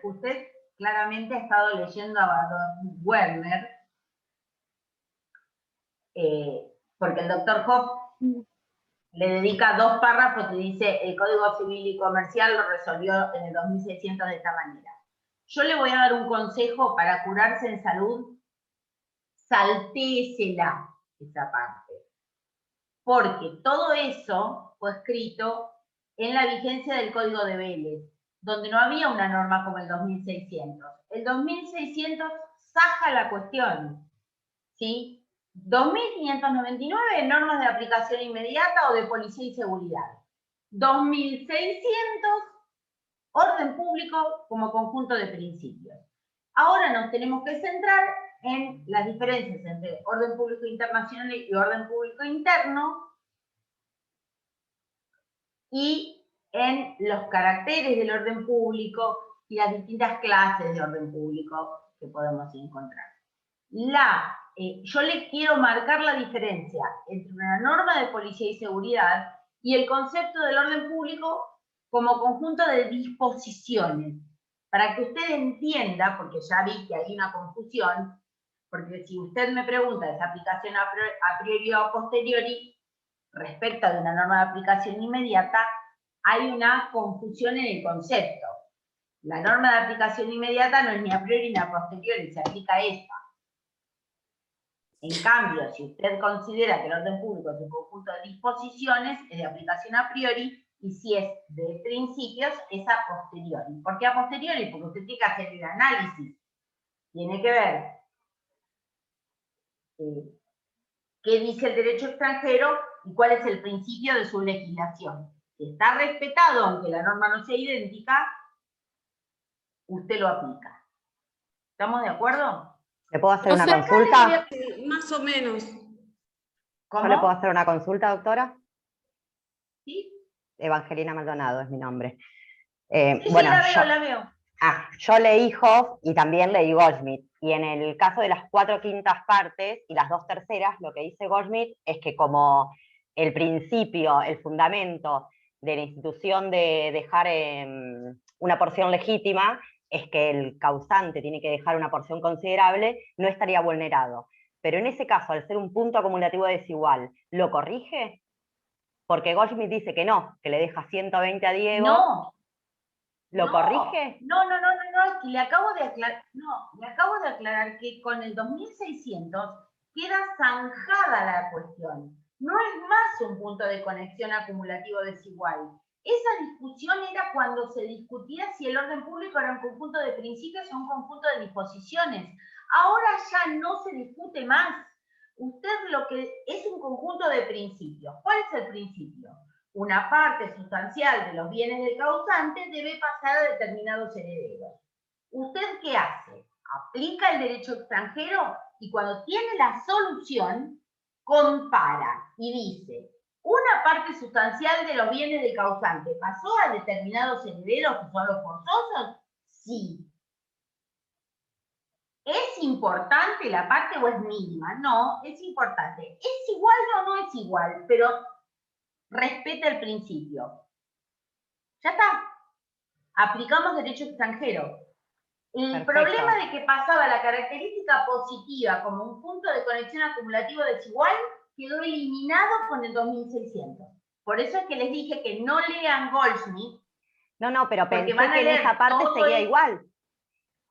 usted claramente ha estado leyendo a Baron Werner, porque el doctor Hoff le dedica 2 párrafos y dice el Código Civil y Comercial lo resolvió en el 2600 de esta manera. yo le voy a dar un consejo para curarse en salud, saltésela esa parte. Porque todo eso fue escrito en la vigencia del Código de Vélez, donde no había una norma como el 2600. El 2600 saca la cuestión, ¿sí? 2599, normas de aplicación inmediata o de policía y seguridad. 2600, orden público como conjunto de principios. Ahora nos tenemos que centrar en las diferencias entre orden público internacional y orden público interno y en los caracteres del orden público y las distintas clases de orden público que podemos encontrar. Yo le quiero marcar la diferencia entre una norma de policía y seguridad y el concepto del orden público como conjunto de disposiciones, para que usted entienda, porque ya vi que hay una confusión, porque si usted me pregunta ¿es aplicación a priori o a posteriori respecto de una norma de aplicación inmediata? Hay una confusión en el concepto. La norma de aplicación inmediata no es ni a priori ni a posteriori, se aplica a esta. En cambio, si usted considera que el orden público es un conjunto de disposiciones, es de aplicación a priori, y si es de principios, es a posteriori. ¿Por qué a posteriori? Porque usted tiene que hacer el análisis. Tiene que ver qué dice el derecho extranjero y cuál es el principio de su legislación. Si está respetado, aunque la norma no sea idéntica, usted lo aplica. ¿Estamos de acuerdo? ¿Le puedo hacer una consulta? Más o menos. ¿Cómo? ¿Yo le puedo hacer una consulta, doctora? ¿Sí? Evangelina Maldonado es mi nombre. Sí, bueno, la veo. Yo leí Hoff y también leí Goldschmidt. Y en el caso de las 4/5 partes y las 2/3, lo que dice Goldschmidt es que como el principio, el fundamento de la institución de dejar una porción legítima es que el causante tiene que dejar una porción considerable, no estaría vulnerado. Pero en ese caso, al ser un punto acumulativo desigual, ¿lo corrige? Porque Goldschmidt dice que no, que le deja 120 a Diego. No. ¿Lo corrige? No, es que le acabo de aclarar que con el 2600 queda zanjada la cuestión. No es más un punto de conexión acumulativo desigual. Esa discusión era cuando se discutía si el orden público era un conjunto de principios o un conjunto de disposiciones. Ahora ya no se discute más. Usted lo que es un conjunto de principios. ¿Cuál es el principio? Una parte sustancial de los bienes del causante debe pasar a determinados herederos. ¿Usted qué hace? Aplica el derecho extranjero y cuando tiene la solución, compara y dice, ¿una parte sustancial de los bienes del causante pasó a determinados herederos que son los forzosos? Sí. ¿Es importante la parte o es mínima? No, es importante. ¿Es igual o no es igual? Pero respeta el principio. Ya está. Aplicamos derecho extranjero. El problema de que pasaba la característica positiva como un punto de conexión acumulativo desigual quedó eliminado con el 2600. Por eso es que les dije que no lean Goldschmidt. No, pero pensé que en esa parte seguía igual.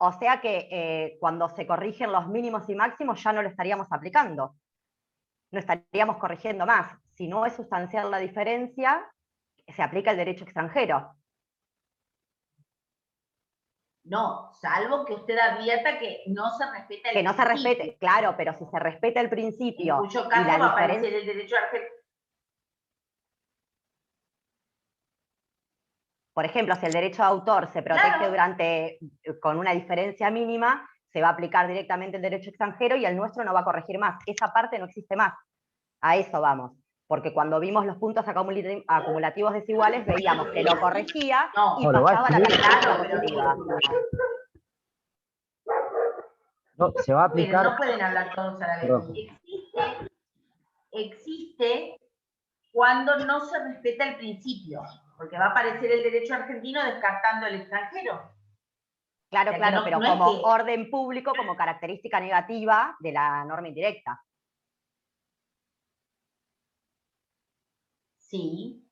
O sea que cuando se corrigen los mínimos y máximos ya no lo estaríamos aplicando. No estaríamos corrigiendo más. Si no es sustancial la diferencia, se aplica el derecho extranjero. No, salvo que usted advierta que no se respeta el principio. Que no se respete, claro, pero si se respeta el principio. En cuyo caso va a aparecer el derecho argentino. Por ejemplo, si el derecho de autor se protege con una diferencia mínima, se va a aplicar directamente el derecho extranjero y el nuestro no va a corregir más. Esa parte no existe más. A eso vamos. Porque cuando vimos los puntos acumulativos desiguales, veíamos que lo corregía y pasaba a la característica positiva. No, se va a aplicar. Pero no pueden hablar todos a la vez. Existe cuando no se respeta el principio, porque va a aparecer el derecho argentino descartando el extranjero. Claro, pero como orden público, como característica negativa de la norma indirecta. Sí.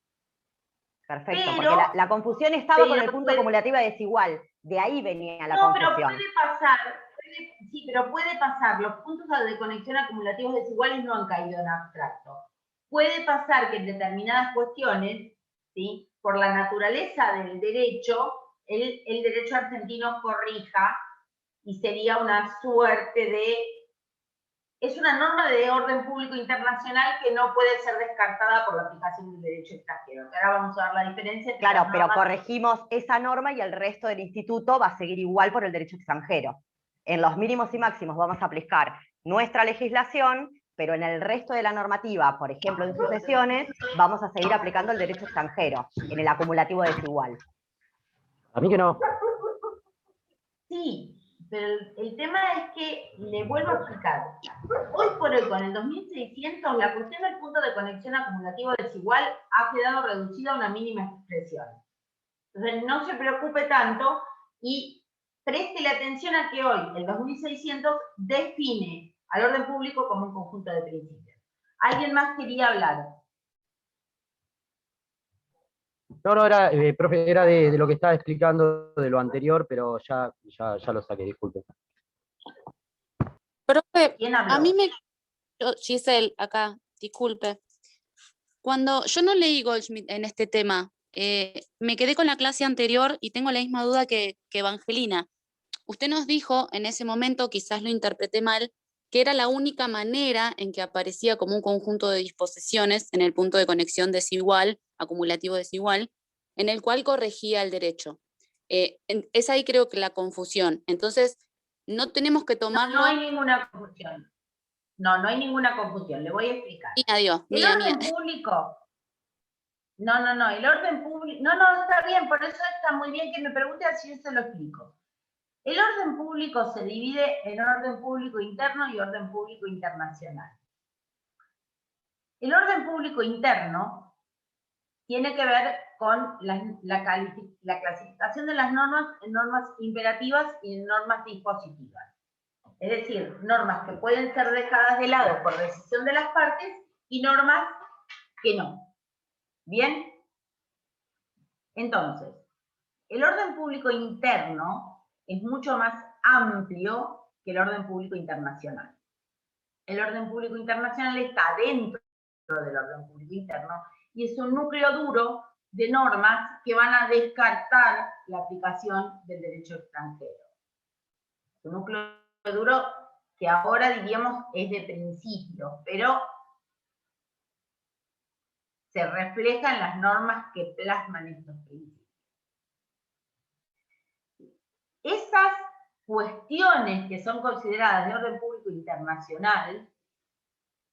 Perfecto, porque la confusión estaba con el punto acumulativo desigual. De ahí venía la No, pero confusión. puede pasar, sí, pero puede pasar. Los puntos de conexión acumulativos desiguales no han caído en abstracto. Puede pasar que en determinadas cuestiones, ¿sí?, por la naturaleza del derecho, el derecho argentino corrija y sería una suerte de... Es una norma de orden público internacional que no puede ser descartada por la aplicación del derecho extranjero. Ahora vamos a ver la diferencia entre Claro, las pero normas. corregimos esa norma y el resto del instituto va a seguir igual por el derecho extranjero. En los mínimos y máximos vamos a aplicar nuestra legislación, pero en el resto de la normativa, por ejemplo en sucesiones, vamos a seguir aplicando el derecho extranjero, en el acumulativo desigual. A mí que no. Sí, pero el tema es que, le vuelvo a explicar, hoy por hoy con el 2600 la cuestión del punto de conexión acumulativo desigual ha quedado reducida a una mínima expresión. Entonces no se preocupe tanto y préstele atención a que hoy el 2600 define al orden público como un conjunto de principios. ¿Alguien más quería hablar? No, era, profe, era de lo que estaba explicando de lo anterior, pero ya lo saqué, disculpe. Profe, ¿Quién habló? a mí Giselle, acá, disculpe. Cuando yo no leí Goldschmidt en este tema, me quedé con la clase anterior y tengo la misma duda que Evangelina. Usted nos dijo en ese momento, quizás lo interpreté mal, que era la única manera en que aparecía como un conjunto de disposiciones en el punto de conexión desigual, acumulativo desigual, en el cual corregía el derecho. Es ahí creo que la confusión. Entonces, no tenemos que tomarlo... No hay ninguna confusión. No hay ninguna confusión. Le voy a explicar. Adiós, el orden público... No, el orden público... No, está bien, por eso está muy bien que me pregunte, así yo se lo explico. El orden público se divide en orden público interno y orden público internacional. El orden público interno tiene que ver con la clasificación de las normas en normas imperativas y en normas dispositivas. Es decir, normas que pueden ser dejadas de lado por decisión de las partes y normas que no. ¿Bien? Entonces, el orden público interno es mucho más amplio que el orden público internacional. El orden público internacional está dentro del orden público interno y es un núcleo duro de normas que van a descartar la aplicación del derecho extranjero. Un núcleo duro que ahora diríamos es de principio, pero se refleja en las normas que plasman estos principios. Esas cuestiones que son consideradas de orden público internacional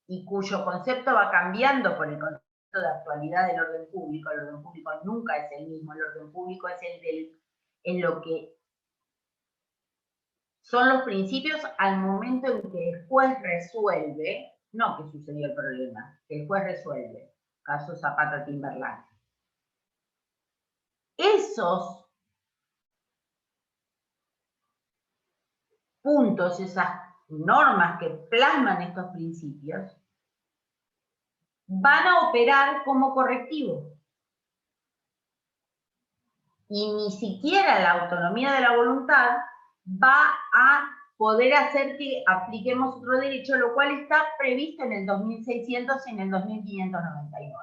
y cuyo concepto va cambiando por el concepto de actualidad del orden público, el orden público nunca es el mismo, el orden público es en lo que son los principios al momento en que el juez resuelve, no que sucedió el problema, que el juez resuelve, caso Zapata-Timberlake. Esos puntos, esas normas que plasman estos principios, van a operar como correctivo. Y ni siquiera la autonomía de la voluntad va a poder hacer que apliquemos otro derecho, lo cual está previsto en el 2600 y en el 2599.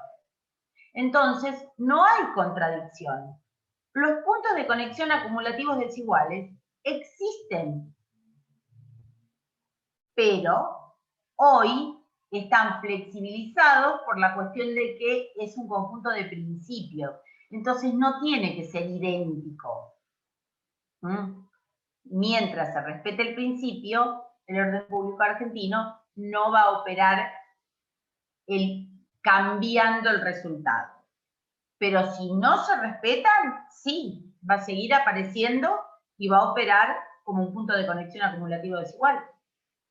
Entonces, no hay contradicción. Los puntos de conexión acumulativos desiguales existen, pero hoy están flexibilizados por la cuestión de que es un conjunto de principios. Entonces no tiene que ser idéntico. Mientras se respete el principio, el orden público argentino no va a operar cambiando el resultado. Pero si no se respetan, sí, va a seguir apareciendo y va a operar como un punto de conexión acumulativo desigual.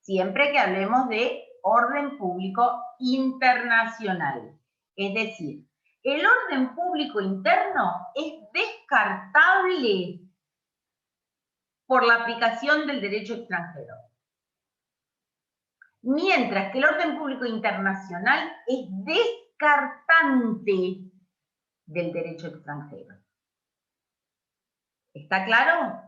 Siempre que hablemos de orden público internacional. Es decir, el orden público interno es descartable por la aplicación del derecho extranjero. Mientras que el orden público internacional es descartante del derecho extranjero. ¿Está claro?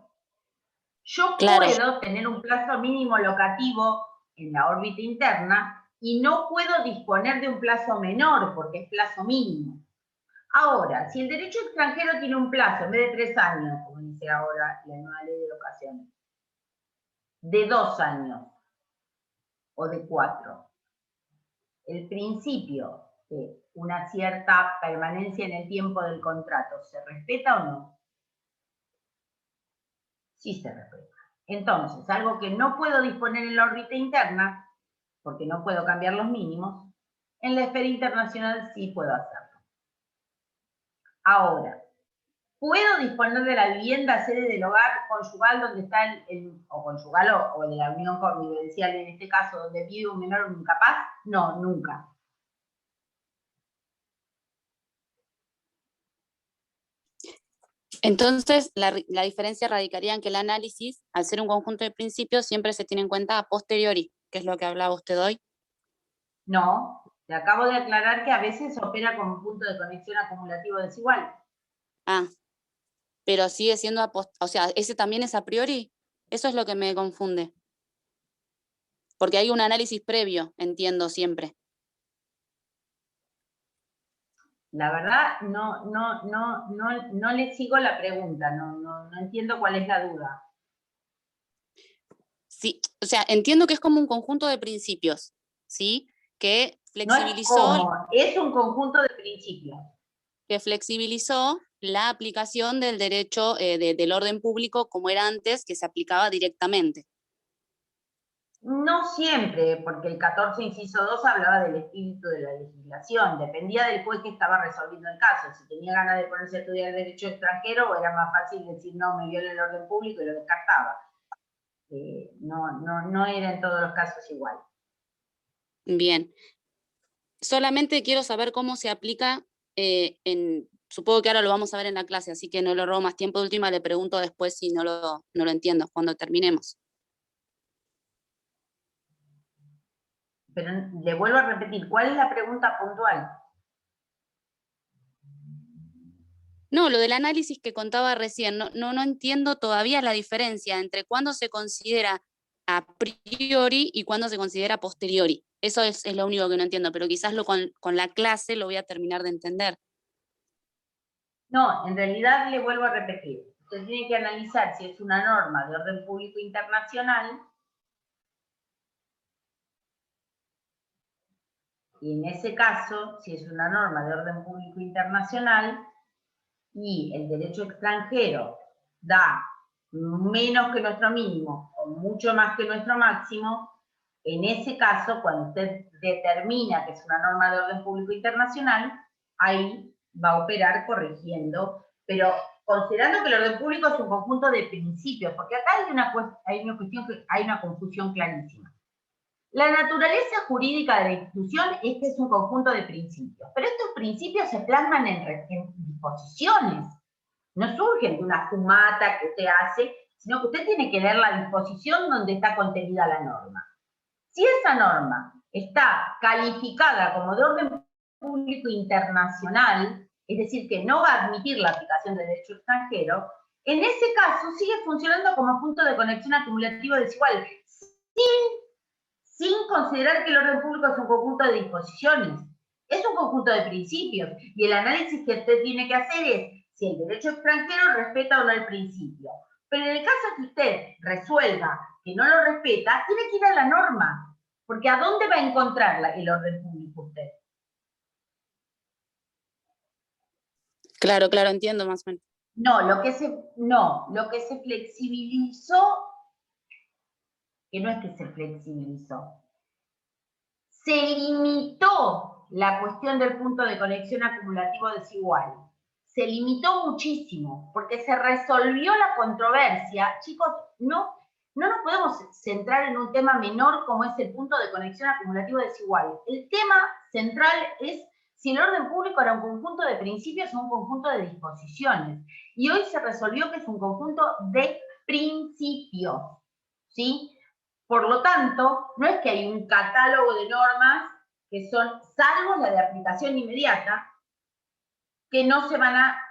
Yo Claro. puedo tener un plazo mínimo locativo en la órbita interna y no puedo disponer de un plazo menor porque es plazo mínimo. Ahora, si el derecho extranjero tiene un plazo, en vez de 3 años, como dice ahora la nueva ley de locaciones, de 2 años o de 4, el principio de una cierta permanencia en el tiempo del contrato, ¿se respeta o no? Sí se respeta. Entonces, algo que no puedo disponer en la órbita interna, porque no puedo cambiar los mínimos, en la esfera internacional sí puedo hacerlo. Ahora, ¿puedo disponer de la vivienda sede del hogar conyugal donde está o conyugal o de la unión convivencial en este caso, donde vive un menor o un incapaz? No, nunca. Entonces, la diferencia radicaría en que el análisis, al ser un conjunto de principios, siempre se tiene en cuenta a posteriori, que es lo que hablaba usted hoy. No, te acabo de aclarar que a veces opera como un punto de conexión acumulativo desigual. Ah, pero sigue siendo, o sea, ¿ese también es a priori? Eso es lo que me confunde. Porque hay un análisis previo, entiendo siempre. La verdad, no le sigo la pregunta, no entiendo cuál es la duda. Sí, o sea, entiendo que es como un conjunto de principios, ¿sí? Que flexibilizó. No es como, es un conjunto de principios. Que flexibilizó la aplicación del derecho del orden público como era antes, que se aplicaba directamente. No siempre, porque el 14 inciso 2 hablaba del espíritu de la legislación, dependía del juez que estaba resolviendo el caso. Si tenía ganas de ponerse a estudiar derecho extranjero, era más fácil decir no, me viola el orden público y lo descartaba. No era en todos los casos igual. Bien. Solamente quiero saber cómo se aplica supongo que ahora lo vamos a ver en la clase, así que no lo robo más tiempo. De última le pregunto después si no lo entiendo, cuando terminemos. Pero le vuelvo a repetir, ¿cuál es la pregunta puntual? No, lo del análisis que contaba recién, no entiendo todavía la diferencia entre cuándo se considera a priori y cuándo se considera a posteriori. Eso es lo único que no entiendo, pero quizás con la clase lo voy a terminar de entender. No, en realidad le vuelvo a repetir. Usted tiene que analizar si es una norma de orden público internacional. Y en ese caso, si es una norma de orden público internacional y el derecho extranjero da menos que nuestro mínimo o mucho más que nuestro máximo, en ese caso, cuando usted determina que es una norma de orden público internacional, ahí va a operar corrigiendo, pero considerando que el orden público es un conjunto de principios, porque acá hay una confusión clarísima. La naturaleza jurídica de la institución es que es un conjunto de principios, pero estos principios se plasman en disposiciones, no surgen de una fumata que usted hace, sino que usted tiene que leer la disposición donde está contenida la norma. Si esa norma está calificada como de orden público internacional, es decir, que no va a admitir la aplicación del derecho extranjero, en ese caso sigue funcionando como punto de conexión acumulativo desigual, sin considerar que el orden público es un conjunto de disposiciones, es un conjunto de principios, y el análisis que usted tiene que hacer es si el derecho extranjero respeta o no el principio. Pero en el caso que usted resuelva que no lo respeta, tiene que ir a la norma, porque ¿a dónde va a encontrar el orden público usted? Claro, entiendo más o menos. No, lo que se flexibilizó, que no es que se flexibilizó, se limitó la cuestión del punto de conexión acumulativo desigual. Se limitó muchísimo, porque se resolvió la controversia. Chicos, no nos podemos centrar en un tema menor como es el punto de conexión acumulativo desigual. El tema central es si el orden público era un conjunto de principios o un conjunto de disposiciones. Y hoy se resolvió que es un conjunto de principios, ¿sí? Por lo tanto, no es que hay un catálogo de normas que son, salvo la de aplicación inmediata, que no se van a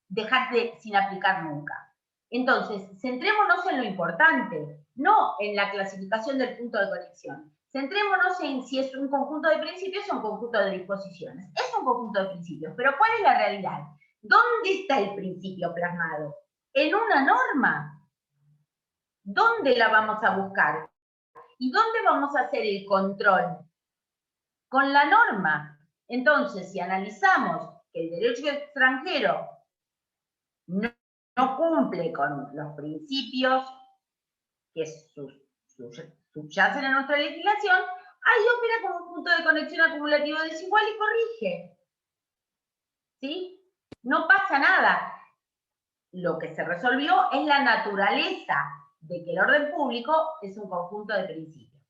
dejar sin aplicar nunca. Entonces, centrémonos en lo importante, no en la clasificación del punto de conexión. Centrémonos en si es un conjunto de principios o un conjunto de disposiciones. Es un conjunto de principios, pero ¿cuál es la realidad? ¿Dónde está el principio plasmado? ¿En una norma? ¿Dónde la vamos a buscar? ¿Y dónde vamos a hacer el control? Con la norma. Entonces, si analizamos que el derecho extranjero no cumple con los principios que subyacen en nuestra legislación, ahí opera como un punto de conexión acumulativo desigual y corrige. ¿Sí? No pasa nada. Lo que se resolvió es la naturaleza de que el orden público es un conjunto de principios.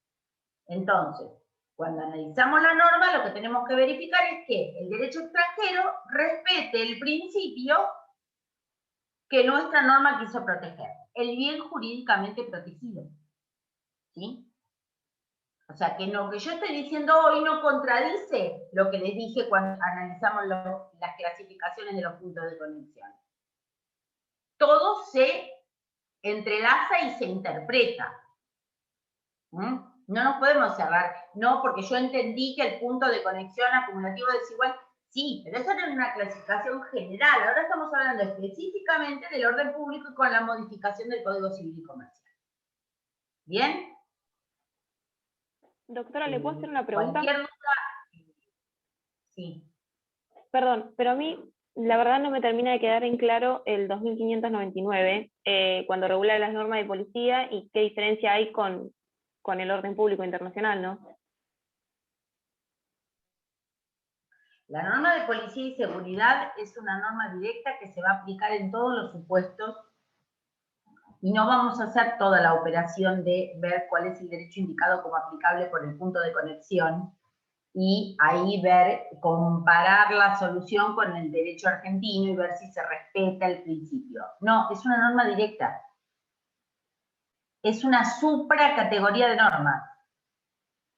Entonces, cuando analizamos la norma, lo que tenemos que verificar es que el derecho extranjero respete el principio que nuestra norma quiso proteger, el bien jurídicamente protegido. ¿Sí? O sea, que lo que yo estoy diciendo hoy no contradice lo que les dije cuando analizamos las clasificaciones de los puntos de conexión. Todo se entrelaza y se interpreta. No nos podemos cerrar, no, porque yo entendí que el punto de conexión acumulativo desigual, sí, pero eso era una clasificación general. Ahora estamos hablando específicamente del orden público y con la modificación del Código Civil y Comercial. ¿Bien? Doctora, ¿le puedo hacer una pregunta? Cualquier duda. Sí. Perdón, pero a mí la verdad no me termina de quedar en claro el 2599, cuando regula las normas de policía y qué diferencia hay con el orden público internacional, ¿no? La norma de policía y seguridad es una norma directa que se va a aplicar en todos los supuestos y no vamos a hacer toda la operación de ver cuál es el derecho indicado como aplicable por el punto de conexión y ahí ver, comparar la solución con el derecho argentino y ver si se respeta el principio. No, es una norma directa. Es una supracategoría de normas.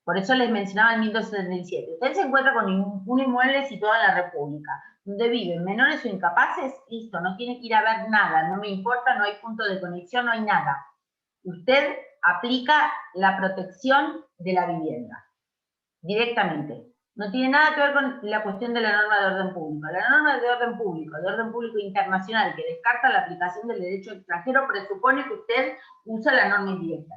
Por eso les mencionaba el 1277. Usted se encuentra con un inmueble situado en la República, donde viven menores o incapaces, listo, no tiene que ir a ver nada, no me importa, no hay punto de conexión, no hay nada. Usted aplica la protección de la vivienda, directamente. No tiene nada que ver con la cuestión de la norma de orden público. La norma de orden público internacional, que descarta la aplicación del derecho extranjero, presupone que usted usa la norma indirecta.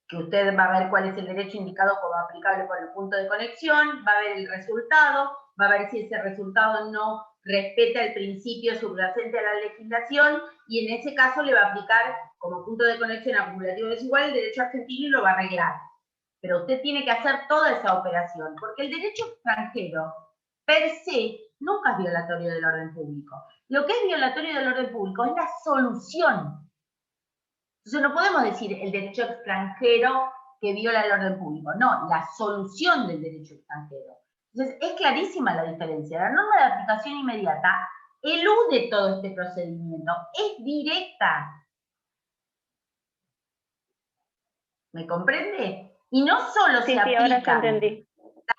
Que usted va a ver cuál es el derecho indicado como aplicable por el punto de conexión, va a ver el resultado, va a ver si ese resultado no respeta el principio subyacente a la legislación, y en ese caso le va a aplicar como punto de conexión acumulativo desigual el derecho argentino y lo va a arreglar. Pero usted tiene que hacer toda esa operación, porque el derecho extranjero, per se, nunca es violatorio del orden público. Lo que es violatorio del orden público es la solución. Entonces no podemos decir el derecho extranjero que viola el orden público, no, la solución del derecho extranjero. Entonces es clarísima la diferencia. La norma de aplicación inmediata elude todo este procedimiento, es directa. ¿Me comprende? Y no solo se aplican las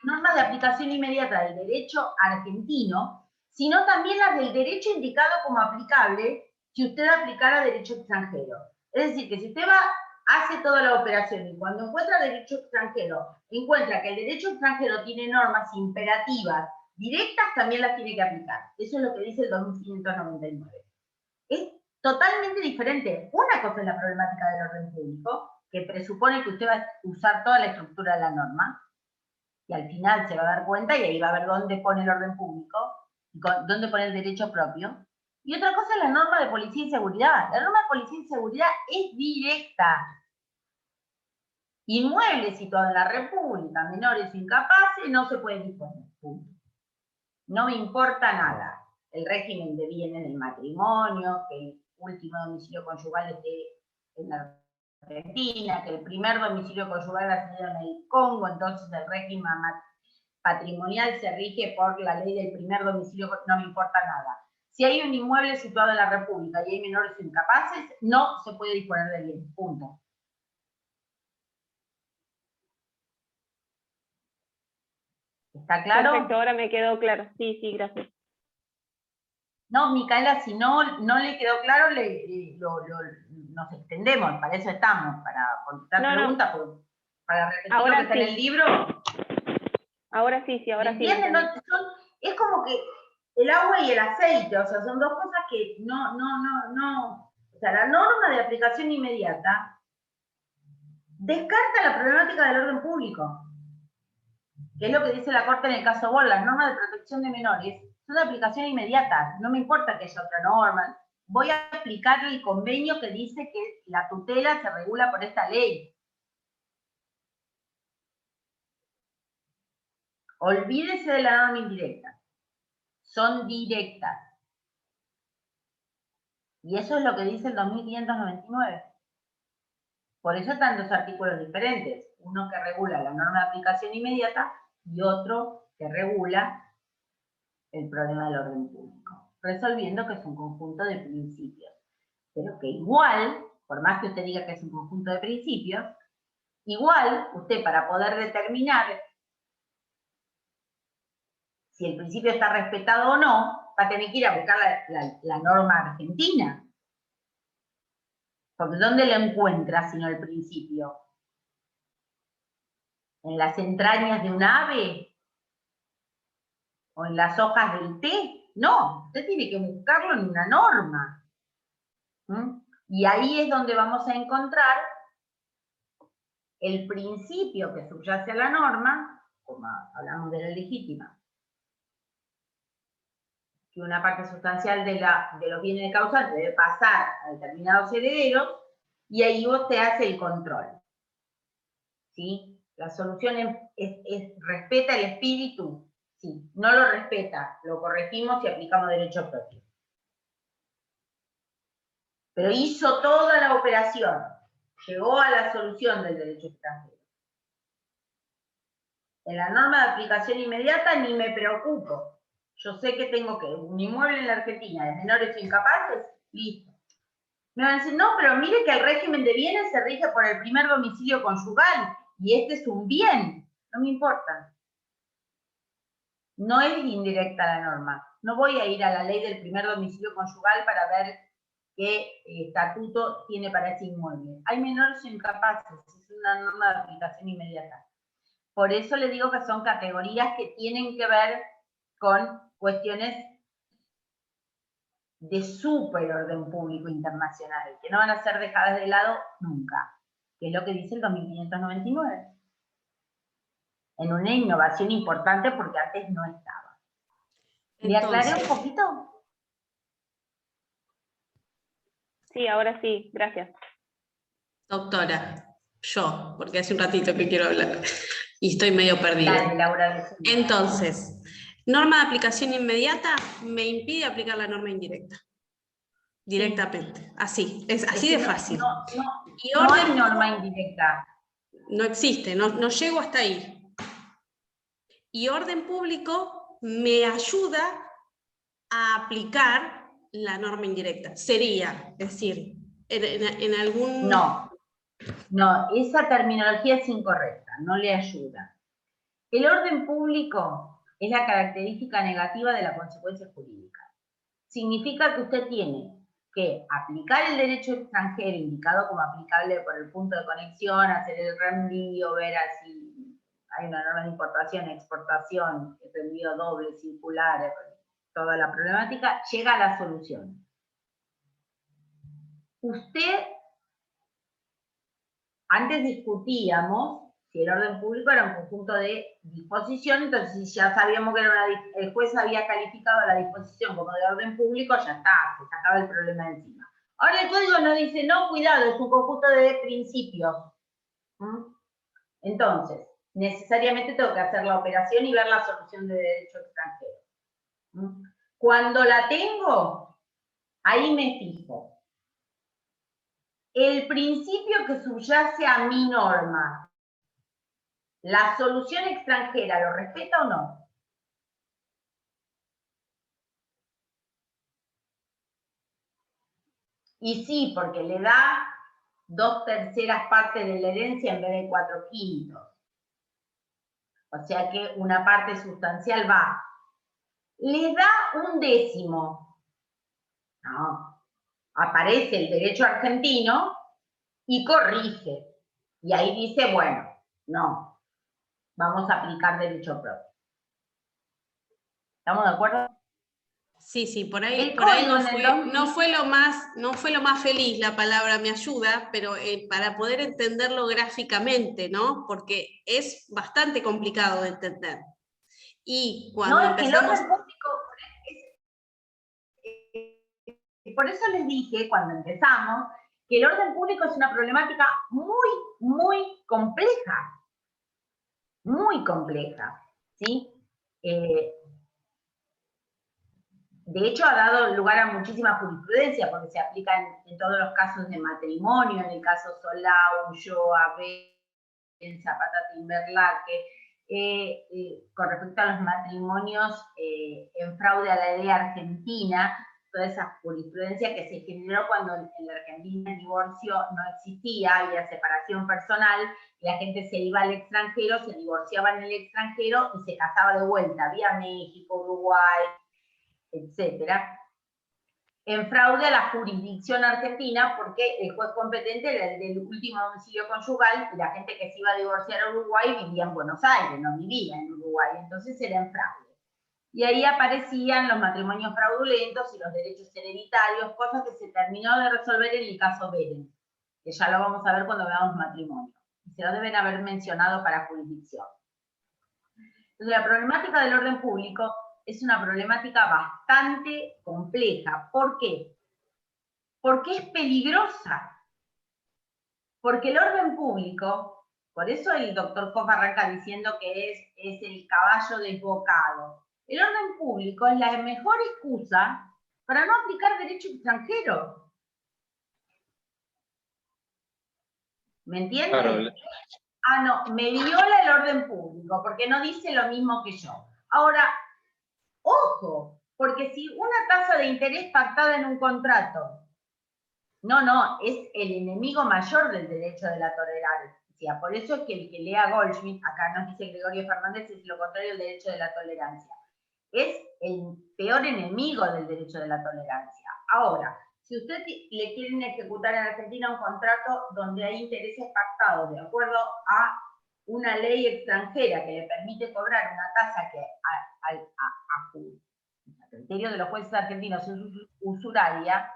normas de aplicación inmediata del derecho argentino, sino también las del derecho indicado como aplicable si usted aplicara derecho extranjero. Es decir, que si usted hace toda la operación y cuando encuentra derecho extranjero, encuentra que el derecho extranjero tiene normas imperativas directas, también las tiene que aplicar. Eso es lo que dice el 2599. Es totalmente diferente. Una cosa es la problemática del orden público, que presupone que usted va a usar toda la estructura de la norma, y al final se va a dar cuenta y ahí va a ver dónde pone el orden público, dónde pone el derecho propio. Y otra cosa es la norma de policía y seguridad. La norma de policía y seguridad es directa. Inmuebles situados en la República, menores o incapaces, no se puede disponer. Punto. No me importa nada. El régimen de bienes del matrimonio, que el último domicilio conyugal esté en la Argentina, que el primer domicilio conyugal ha sido en el Congo, entonces el régimen patrimonial se rige por la ley del primer domicilio, no me importa nada. Si hay un inmueble situado en la República y hay menores o incapaces, no se puede disponer de bien. Punto. ¿Está claro? Perfecto, ahora me quedó claro. Sí, sí, gracias. No, Micaela, si no le quedó claro, nos extendemos, para eso estamos, para contestar preguntas, para repetir Ahora lo que está en el sí. libro. Ahora sí, ahora sí. ¿Entienden? Es como que el agua y el aceite, o sea, son dos cosas que no. O sea, la norma de aplicación inmediata descarta la problemática del orden público, que es lo que dice la Corte en el caso Boll. Las normas de protección de menores son de aplicación inmediata, no me importa que haya otra norma, voy a aplicar el convenio que dice que la tutela se regula por esta ley. Olvídese de la norma indirecta, son directas. Y eso es lo que dice el 2599. Por eso están dos artículos diferentes, uno que regula la norma de aplicación inmediata y otro que regula el problema del orden público, resolviendo que es un conjunto de principios, pero que igual, por más que usted diga que es un conjunto de principios, igual usted para poder determinar si el principio está respetado o no, va a tener que ir a buscar la norma argentina. Porque ¿dónde lo encuentra sino el principio? ¿En las entrañas de un ave? ¿O en las hojas del té? No, usted tiene que buscarlo en una norma. Y ahí es donde vamos a encontrar el principio que subyace a la norma, como hablamos de la legítima, que una parte sustancial de los bienes de causante debe pasar a determinados herederos, y ahí usted hace el control. ¿Sí? La solución respeta el espíritu. Sí, no lo respeta, lo corregimos y aplicamos derecho propio. Pero hizo toda la operación, llegó a la solución del derecho extranjero. En la norma de aplicación inmediata ni me preocupo. Yo sé que tengo que un inmueble en la Argentina de menores incapaces, listo. Me van a decir, no, pero mire que el régimen de bienes se rige por el primer domicilio conyugal, y este es un bien. No me importa. No es indirecta la norma. No voy a ir a la ley del primer domicilio conyugal para ver qué estatuto tiene para ese inmueble. Hay menores incapaces, es una norma de aplicación inmediata. Por eso le digo que son categorías que tienen que ver con cuestiones de superorden público internacional, que no van a ser dejadas de lado nunca, que es lo que dice el 2599. En una innovación importante porque antes no estaba. ¿Le aclaré un poquito? Sí, ahora sí, gracias. Doctora, yo, porque hace un ratito que quiero hablar y estoy medio perdida. Dale, Laura. Entonces, norma de aplicación inmediata me impide aplicar la norma indirecta. Directamente, así, es así de fácil. No hay norma indirecta. No existe, no llego hasta ahí. Y orden público me ayuda a aplicar la norma indirecta. Sería, es decir, en algún... No, esa terminología es incorrecta, no le ayuda. El orden público es la característica negativa de la consecuencia jurídica. Significa que usted tiene que aplicar el derecho extranjero indicado como aplicable por el punto de conexión, hacer el reenvío, ver si hay una norma de importación, exportación, el reenvío doble, circular, toda la problemática, llega a la solución. Antes discutíamos si el orden público era un conjunto de disposición, entonces si ya sabíamos que el juez había calificado la disposición como de orden público, ya está, se sacaba el problema de encima. Ahora el código nos dice, no, cuidado, es un conjunto de principios. Entonces, necesariamente tengo que hacer la operación y ver la solución de derecho extranjero. Cuando la tengo, ahí me fijo. El principio que subyace a mi norma, ¿la solución extranjera lo respeta o no? Y sí, porque le da 2/3 partes de la herencia en vez de 4/5. O sea que una parte sustancial va. Le da 1/10. No. Aparece el derecho argentino y corrige. Y ahí dice, bueno, no, vamos a aplicar derecho propio. ¿Estamos de acuerdo? Sí, sí, por El ahí código no fue lo más feliz la palabra me ayuda, pero para poder entenderlo gráficamente, ¿no? Porque es bastante complicado de entender. Y cuando No, es que el empezamos... orden público, por eso les dije cuando empezamos, que el orden público es una problemática muy, muy compleja. Muy compleja, ¿sí? De hecho, ha dado lugar a muchísima jurisprudencia, porque se aplica en todos los casos de matrimonio, en el caso Solá, Ulloa, en Zapata Timberlake, con respecto a los matrimonios en fraude a la ley argentina, toda esa jurisprudencia que se generó cuando en la Argentina el divorcio no existía, había separación personal, y la gente se iba al extranjero, se divorciaba en el extranjero y se casaba de vuelta, vía México, Uruguay, etcétera, en fraude a la jurisdicción argentina, porque el juez competente era el del último domicilio conyugal, y la gente que se iba a divorciar a Uruguay vivía en Buenos Aires, no vivía en Uruguay, entonces era en fraude. Y ahí aparecían los matrimonios fraudulentos y los derechos hereditarios, cosas que se terminó de resolver en el caso Beren, que ya lo vamos a ver cuando veamos matrimonio. Y se lo deben haber mencionado para jurisdicción. Entonces, la problemática del orden público es una problemática bastante compleja. ¿Por qué? Porque es peligrosa. Porque el orden público, por eso el doctor Koch arranca diciendo que es el caballo desbocado. El orden público es la mejor excusa para no aplicar derecho extranjero. ¿Me entienden? Claro. Ah, no, me viola el orden público, porque no dice lo mismo que yo. Ahora, ojo, porque si una tasa de interés pactada en un contrato, no, es el enemigo mayor del derecho de la tolerancia. Por eso es que el que lea Goldschmidt, acá nos dice Gregorio Fernández, es lo contrario del derecho de la tolerancia. Es el peor enemigo del derecho de la tolerancia. Ahora, si usted le quieren ejecutar en Argentina un contrato donde hay intereses pactados de acuerdo a una ley extranjera que le permite cobrar una tasa que a criterio de los jueces argentinos es usuraria,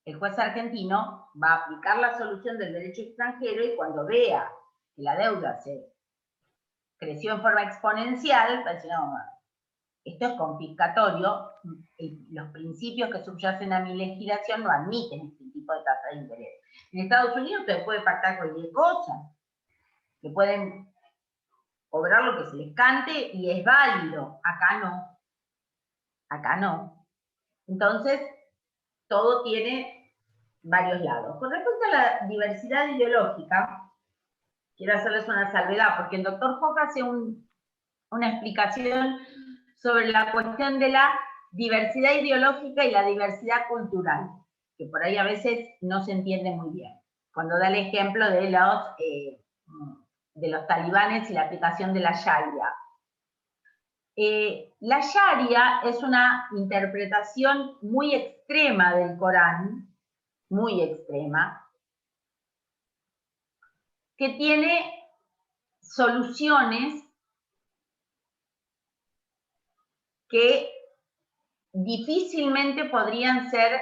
el juez argentino va a aplicar la solución del derecho extranjero y cuando vea que la deuda se creció en forma exponencial, va a decir, no, esto es confiscatorio, los principios que subyacen a mi legislación no admiten este tipo de tasa de interés. En Estados Unidos usted puede pactar cualquier cosa, que pueden cobrar lo que se les cante y es válido, acá no. Acá no. Entonces, todo tiene varios lados. Con respecto a la diversidad ideológica, quiero hacerles una salvedad, porque el doctor Koch hace una explicación sobre la cuestión de la diversidad ideológica y la diversidad cultural, que por ahí a veces no se entiende muy bien. Cuando da el ejemplo de los talibanes y la aplicación de la Sharia. La Sharia es una interpretación muy extrema del Corán, muy extrema, que tiene soluciones que difícilmente podrían ser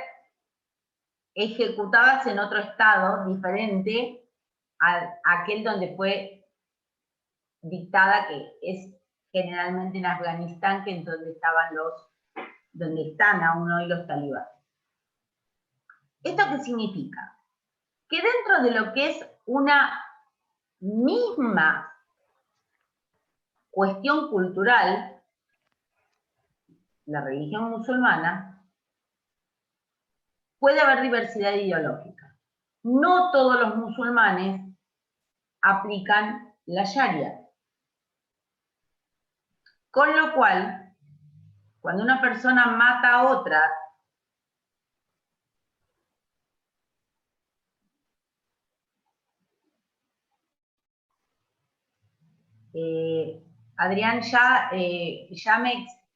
ejecutadas en otro estado diferente a aquel donde fue dictada, que es generalmente en Afganistán, que es donde están aún hoy los talibanes. ¿Esto qué significa? Que dentro de lo que es una misma cuestión cultural, la religión musulmana, puede haber diversidad ideológica. No todos los musulmanes aplican la Sharia. Con lo cual, cuando una persona mata a otra, Adrián ya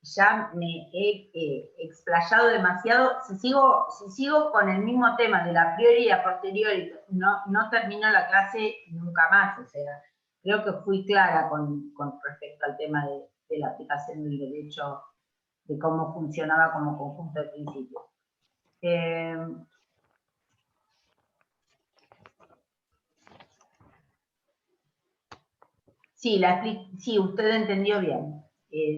ya me he explayado demasiado. Si sigo con el mismo tema de la priori y a posteriori, no termino la clase nunca más. O sea, creo que fui clara con respecto al tema de la aplicación del derecho, de cómo funcionaba como conjunto de principios. Sí, usted entendió bien.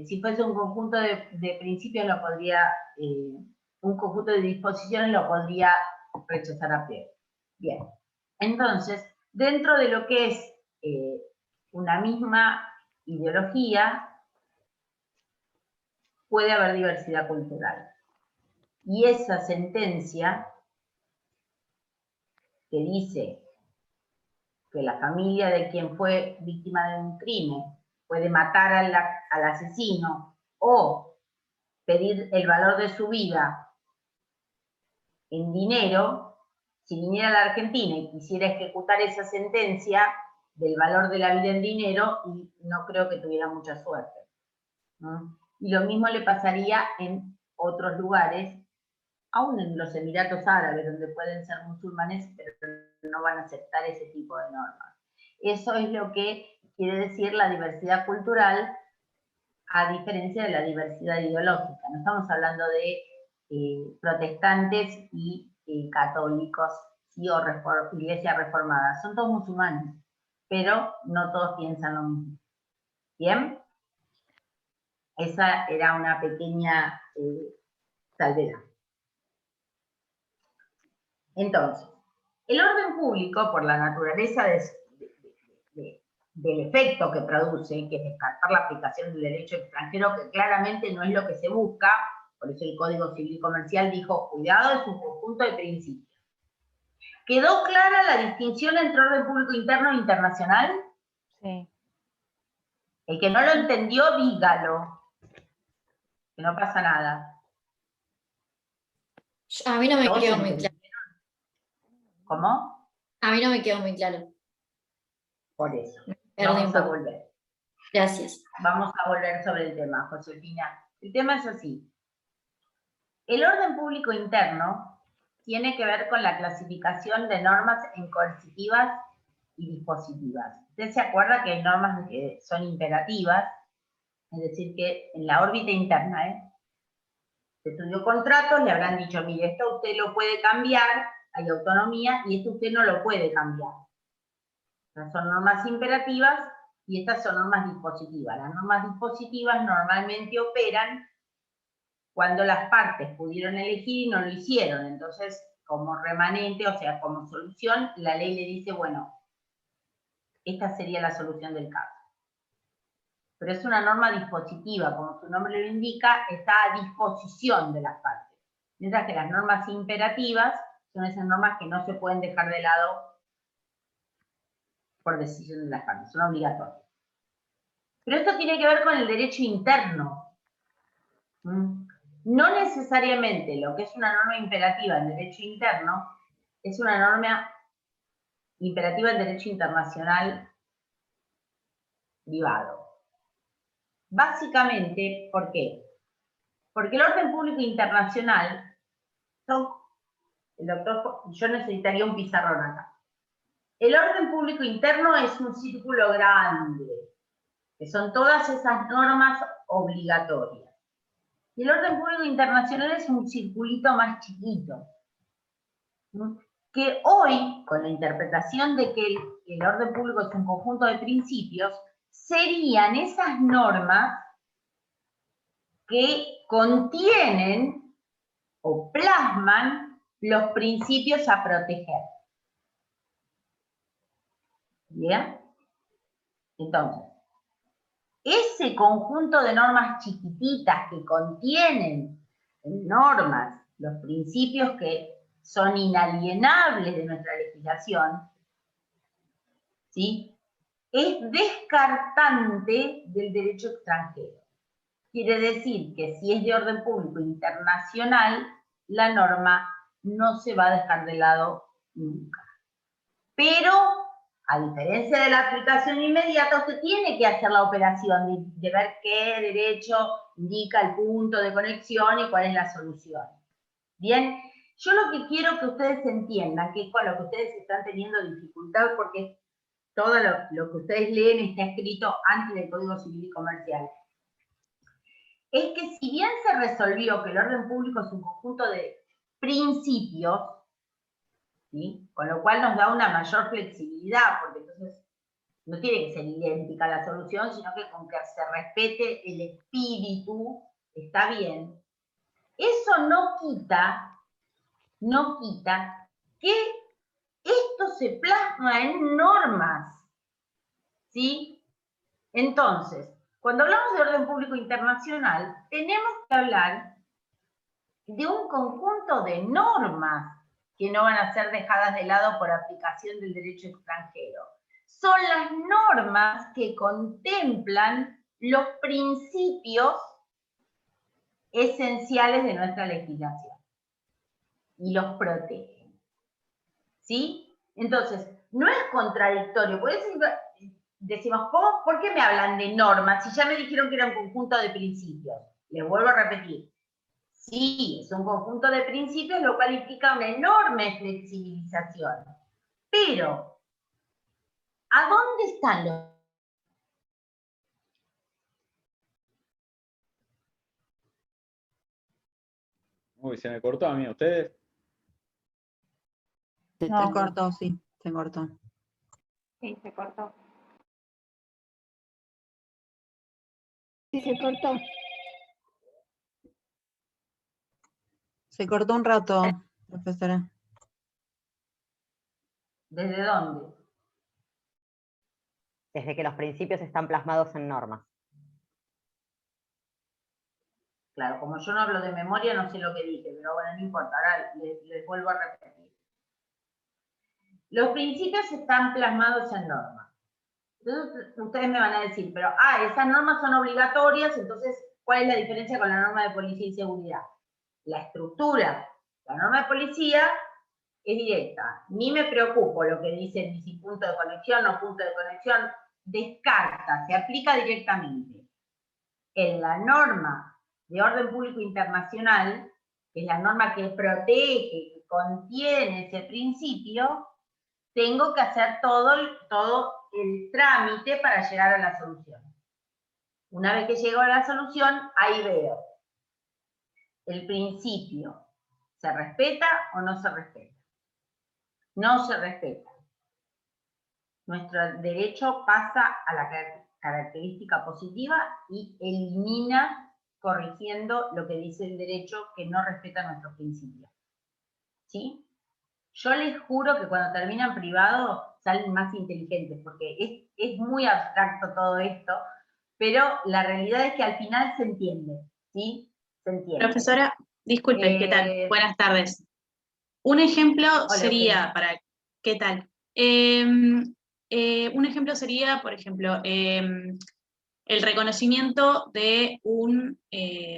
Si fuese un conjunto de principios, lo podría, un conjunto de disposiciones lo podría rechazar a priori. Bien. Entonces, dentro de lo que es una misma ideología, puede haber diversidad cultural. Y esa sentencia que dice que la familia de quien fue víctima de un crimen puede matar al asesino o pedir el valor de su vida en dinero, si viniera a la Argentina y quisiera ejecutar esa sentencia del valor de la vida en dinero, no creo que tuviera mucha suerte, ¿no? Y lo mismo le pasaría en otros lugares, aún en los Emiratos Árabes, donde pueden ser musulmanes, pero no van a aceptar ese tipo de normas. Eso es lo que quiere decir la diversidad cultural, a diferencia de la diversidad ideológica. No estamos hablando de protestantes y católicos, ¿sí? O iglesias reformadas. Son todos musulmanes, pero no todos piensan lo mismo. ¿Bien? Esa era una pequeña salvedad. Entonces, el orden público, por la naturaleza del efecto que produce, que es descartar la aplicación del derecho extranjero, que claramente no es lo que se busca, por eso el Código Civil y Comercial dijo, cuidado, es un conjunto de principios. ¿Quedó clara la distinción entre orden público interno e internacional? Sí. El que no lo entendió, dígalo, que no pasa nada. A mí no me quedó muy claro. ¿Cómo? A mí no me quedó muy claro. Por eso. Perdí Vamos un a poco. volver. Gracias. Vamos a volver sobre el tema, Josefina. El tema es así. El orden público interno tiene que ver con la clasificación de normas en coercitivas y dispositivas. Usted se acuerda que hay normas que son imperativas, es decir, que en la órbita interna, se estudió contratos, le habrán dicho, mire, esto usted lo puede cambiar, hay autonomía, y esto usted no lo puede cambiar. Estas son normas imperativas y estas son normas dispositivas. Las normas dispositivas normalmente operan cuando las partes pudieron elegir y no lo hicieron. Entonces, como remanente, o sea, como solución, la ley le dice, bueno, esta sería la solución del caso. Pero es una norma dispositiva, como su nombre lo indica, está a disposición de las partes. Mientras que las normas imperativas son esas normas que no se pueden dejar de lado por decisión de las partes, son obligatorias. Pero esto tiene que ver con el derecho interno. No necesariamente lo que es una norma imperativa en derecho interno es una norma imperativa en derecho internacional privado. Básicamente, ¿por qué? Porque el orden público internacional yo necesitaría un pizarrón acá. El orden público interno es un círculo grande, que son todas esas normas obligatorias. Y el orden público internacional es un circulito más chiquito, ¿no? Que hoy, con la interpretación de que el orden público es un conjunto de principios, serían esas normas que contienen o plasman los principios a proteger. ¿Bien? Entonces, ese conjunto de normas chiquititas que contienen normas, los principios que son inalienables de nuestra legislación, ¿sí?, es descartante del derecho extranjero. Quiere decir que si es de orden público internacional, la norma no se va a dejar de lado nunca. Pero A diferencia de la aplicación inmediata, usted tiene que hacer la operación de ver qué derecho indica el punto de conexión y cuál es la solución. Bien, yo lo que quiero que ustedes entiendan, que es con lo que ustedes están teniendo dificultad, porque todo lo que ustedes leen está escrito antes del Código Civil y Comercial, es que si bien se resolvió que el orden público es un conjunto de principios, ¿sí? Con lo cual nos da una mayor flexibilidad, porque entonces no tiene que ser idéntica la solución, sino que con que se respete el espíritu, está bien. Eso no quita que esto se plasma en normas, ¿sí? Entonces, cuando hablamos de orden público internacional, tenemos que hablar de un conjunto de normas que no van a ser dejadas de lado por aplicación del derecho extranjero. Son las normas que contemplan los principios esenciales de nuestra legislación y los protegen. ¿Sí? Entonces, no es contradictorio. Por eso decimos, ¿por qué me hablan de normas si ya me dijeron que era un conjunto de principios? Les vuelvo a repetir. Sí, es un conjunto de principios, lo cual implica una enorme flexibilización. Pero, ¿a dónde están los? Uy, se me cortó a mí, ¿ustedes? Se cortó, sí, se cortó. Sí, se cortó. Sí, se cortó. Se cortó un rato, profesora. ¿Desde dónde? Desde que los principios están plasmados en normas. Claro, como yo no hablo de memoria, no sé lo que dije, pero bueno, no importa, ahora les vuelvo a repetir. Los principios están plasmados en normas. Entonces, ustedes me van a decir, pero, esas normas son obligatorias, entonces, ¿cuál es la diferencia con la norma de policía y seguridad? La estructura. La norma de policía es directa. Ni me preocupo lo que dicen, ni si punto de conexión o punto de conexión, descarta, se aplica directamente. En la norma de orden público internacional, que es la norma que protege, que contiene ese principio, tengo que hacer todo el trámite para llegar a la solución. Una vez que llego a la solución, ahí veo. El principio, ¿se respeta o no se respeta? No se respeta. Nuestro derecho pasa a la característica positiva y elimina, corrigiendo lo que dice el derecho que no respeta nuestros principios. ¿Sí? Yo les juro que cuando terminan privado salen más inteligentes, porque es muy abstracto todo esto, pero la realidad es que al final se entiende, ¿sí? Se entiende. Profesora, disculpe, ¿qué tal? Buenas tardes. Un ejemplo sería, ¿qué tal? Un ejemplo sería, por ejemplo, el reconocimiento de un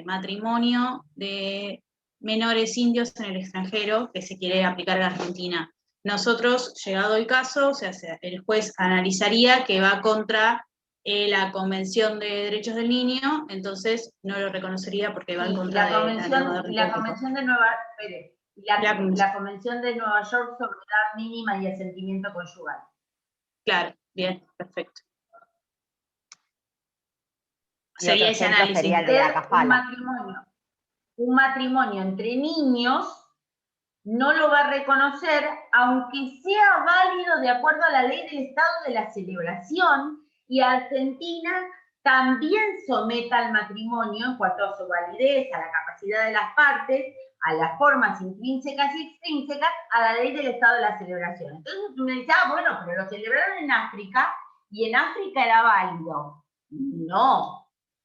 matrimonio de menores indios en el extranjero que se quiere aplicar en Argentina. Nosotros, llegado el caso, o sea, el juez analizaría que va contra la Convención de Derechos del Niño, entonces no lo reconocería porque va en contra de la Convención de la Convención de Nueva York sobre edad mínima y asentimiento conyugal. Claro, bien, perfecto. Y sería ese análisis. Sería el de la kafala. Un matrimonio entre niños no lo va a reconocer, aunque sea válido de acuerdo a la ley del Estado de la celebración, y Argentina también someta al matrimonio en cuanto a su validez, a la capacidad de las partes, a las formas intrínsecas y extrínsecas, a la ley del Estado de la celebración. Entonces tú me dices, bueno, pero lo celebraron en África, y en África era válido. No.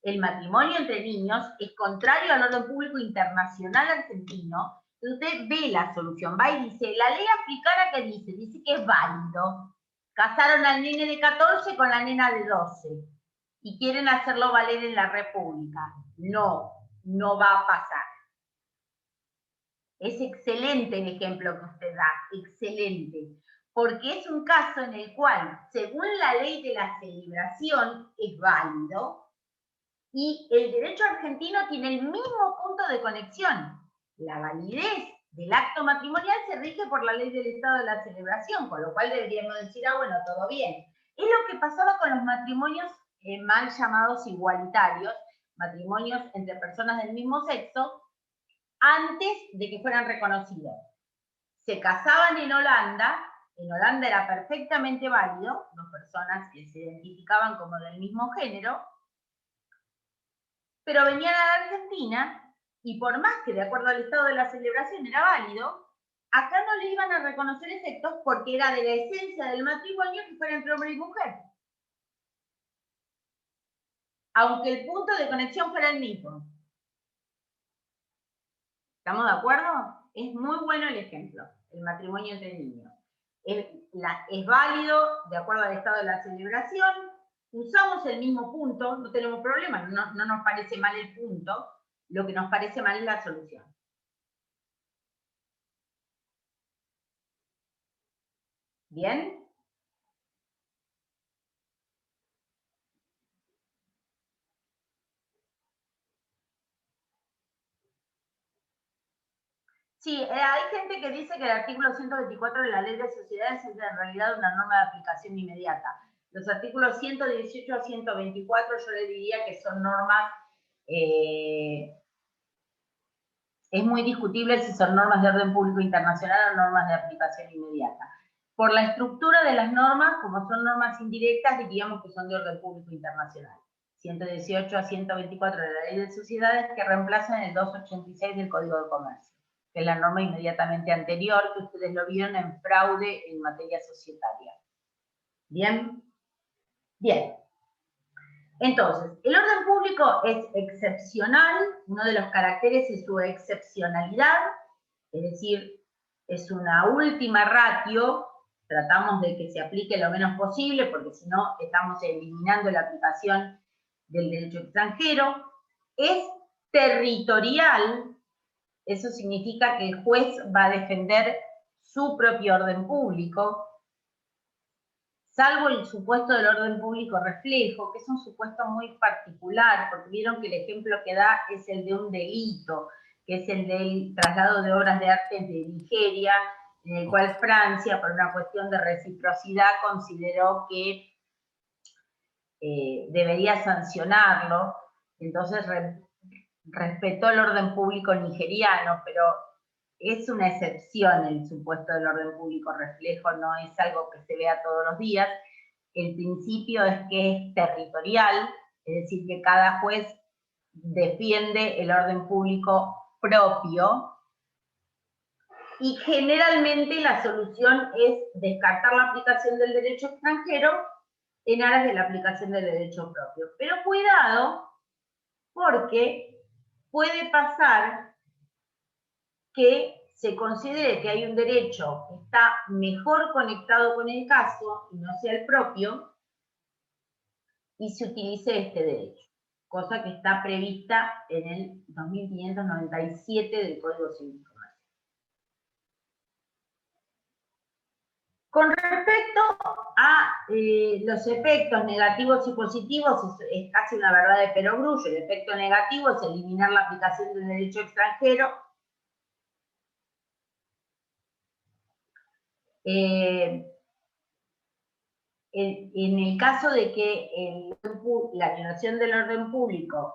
El matrimonio entre niños es contrario al orden público internacional argentino. Usted ve la solución, va y dice, la ley africana que dice que es válido. Casaron al nene de 14 con la nena de 12 y quieren hacerlo valer en la República. No, no va a pasar. Es excelente el ejemplo que usted da, excelente. porque es un caso en el cual, según la ley de la celebración, es válido, y el derecho argentino tiene el mismo punto de conexión. La validez del acto matrimonial se rige por la ley del estado de la celebración, con lo cual deberíamos decir, bueno, todo bien. Es lo que pasaba con los matrimonios mal llamados igualitarios, matrimonios entre personas del mismo sexo, antes de que fueran reconocidos. Se casaban en Holanda era perfectamente válido, dos personas que se identificaban como del mismo género, pero venían a la Argentina, y por más que de acuerdo al estado de la celebración era válido, acá no le iban a reconocer efectos porque era de la esencia del matrimonio que fuera entre hombre y mujer. Aunque el punto de conexión fuera el mismo. ¿Estamos de acuerdo? Es muy bueno el ejemplo, el matrimonio entre niños. Es válido de acuerdo al estado de la celebración, usamos el mismo punto, no tenemos problema, no nos parece mal el punto, lo que nos parece mal es la solución. ¿Bien? Sí, hay gente que dice que el artículo 124 de la Ley de Sociedades es en realidad una norma de aplicación inmediata. Los artículos 118 a 124 yo le diría que son normas, es muy discutible si son normas de orden público internacional o normas de aplicación inmediata. Por la estructura de las normas, como son normas indirectas, diríamos que son de orden público internacional. 118 a 124 de la Ley de Sociedades que reemplazan el 286 del Código de Comercio, que es la norma inmediatamente anterior, que ustedes lo vieron en fraude en materia societaria. ¿Bien? Bien. Entonces, el orden público es excepcional, uno de los caracteres es su excepcionalidad, es decir, es una última ratio, tratamos de que se aplique lo menos posible, porque si no estamos eliminando la aplicación del derecho extranjero, es territorial, eso significa que el juez va a defender su propio orden público, salvo el supuesto del orden público reflejo, que es un supuesto muy particular, porque vieron que el ejemplo que da es el de un delito, que es el del traslado de obras de arte de Nigeria, en el cual Francia, por una cuestión de reciprocidad, consideró que debería sancionarlo, entonces respetó el orden público nigeriano, pero es una excepción el supuesto del orden público reflejo, no es algo que se vea todos los días. El principio es que es territorial, es decir, que cada juez defiende el orden público propio, y generalmente la solución es descartar la aplicación del derecho extranjero en aras de la aplicación del derecho propio. Pero cuidado, porque puede pasar que se considere que hay un derecho que está mejor conectado con el caso y no sea el propio, y se utilice este derecho, cosa que está prevista en el 2597 del Código Civil. Con respecto a los efectos negativos y positivos, es casi una verdad de perogrullo. El efecto negativo es eliminar la aplicación del derecho extranjero. En el caso de que la violación del orden público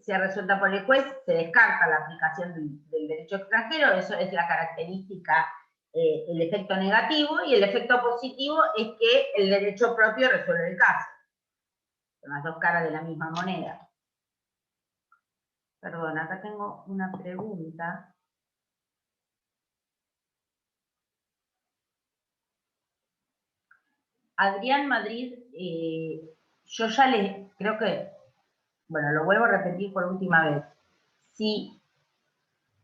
sea resuelta por el juez, se descarta la aplicación del derecho extranjero. Eso es la característica, el efecto negativo, y el efecto positivo es que el derecho propio resuelve el caso. Son las dos caras de la misma moneda. Perdón, acá tengo una pregunta. Adrián Madrid, yo ya les creo que, bueno, lo vuelvo a repetir por última vez. Si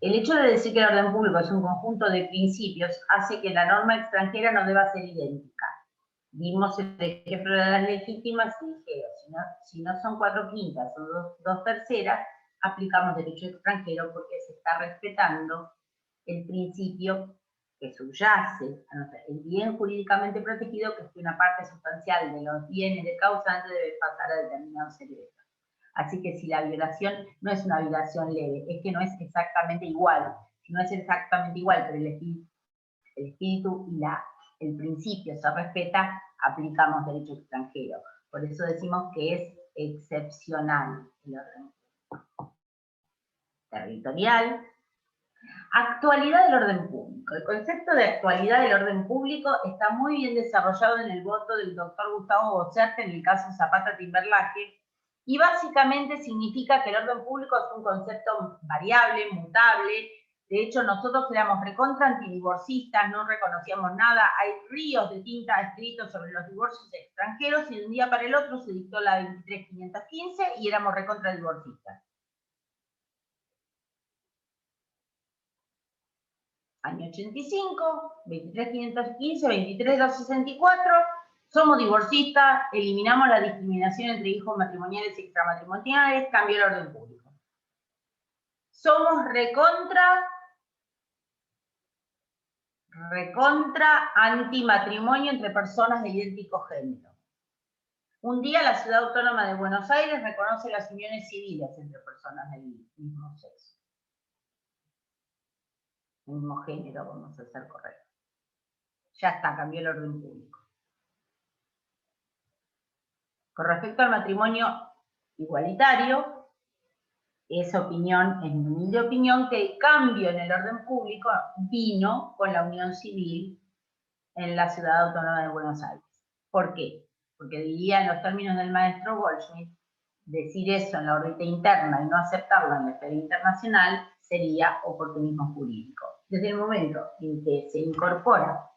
el hecho de decir que el orden público es un conjunto de principios hace que la norma extranjera no deba ser idéntica. Vimos el ejemplo de las legítimas y dijeron, si no son 4/5, son 2/3, aplicamos derecho extranjero porque se está respetando el principio que subyace el bien jurídicamente protegido, que es que una parte sustancial de los bienes del causante debe pasar a determinados herederos. Así que si la violación no es una violación leve, es que no es exactamente igual. Si no es exactamente igual, pero el espíritu y el principio se respeta, aplicamos derecho extranjero. Por eso decimos que es excepcional el orden territorial. Actualidad del orden público. El concepto de actualidad del orden público está muy bien desarrollado en el voto del doctor Gustavo Bocerte en el caso Zapata-Timberlake, y básicamente significa que el orden público es un concepto variable, mutable. De hecho, nosotros éramos recontra antidivorcistas, no reconocíamos nada. Hay ríos de tinta escritos sobre los divorcios extranjeros y de un día para el otro se dictó la 23515 y éramos recontra divorcistas. Año 85, 23515, 23264, somos divorcistas, eliminamos la discriminación entre hijos matrimoniales y extramatrimoniales, cambió el orden público. Somos recontra antimatrimonio entre personas de idéntico género. Un día la Ciudad Autónoma de Buenos Aires reconoce las uniones civiles entre personas del mismo sexo. Mismo género, vamos a ser correctos. Ya está, cambió el orden público. Con respecto al matrimonio igualitario, es mi humilde opinión, que el cambio en el orden público vino con la unión civil en la Ciudad Autónoma de Buenos Aires. ¿Por qué? Porque diría en los términos del maestro Goldschmidt, decir eso en la órbita interna y no aceptarlo en la esfera internacional sería oportunismo jurídico. Desde el momento en que se incorpora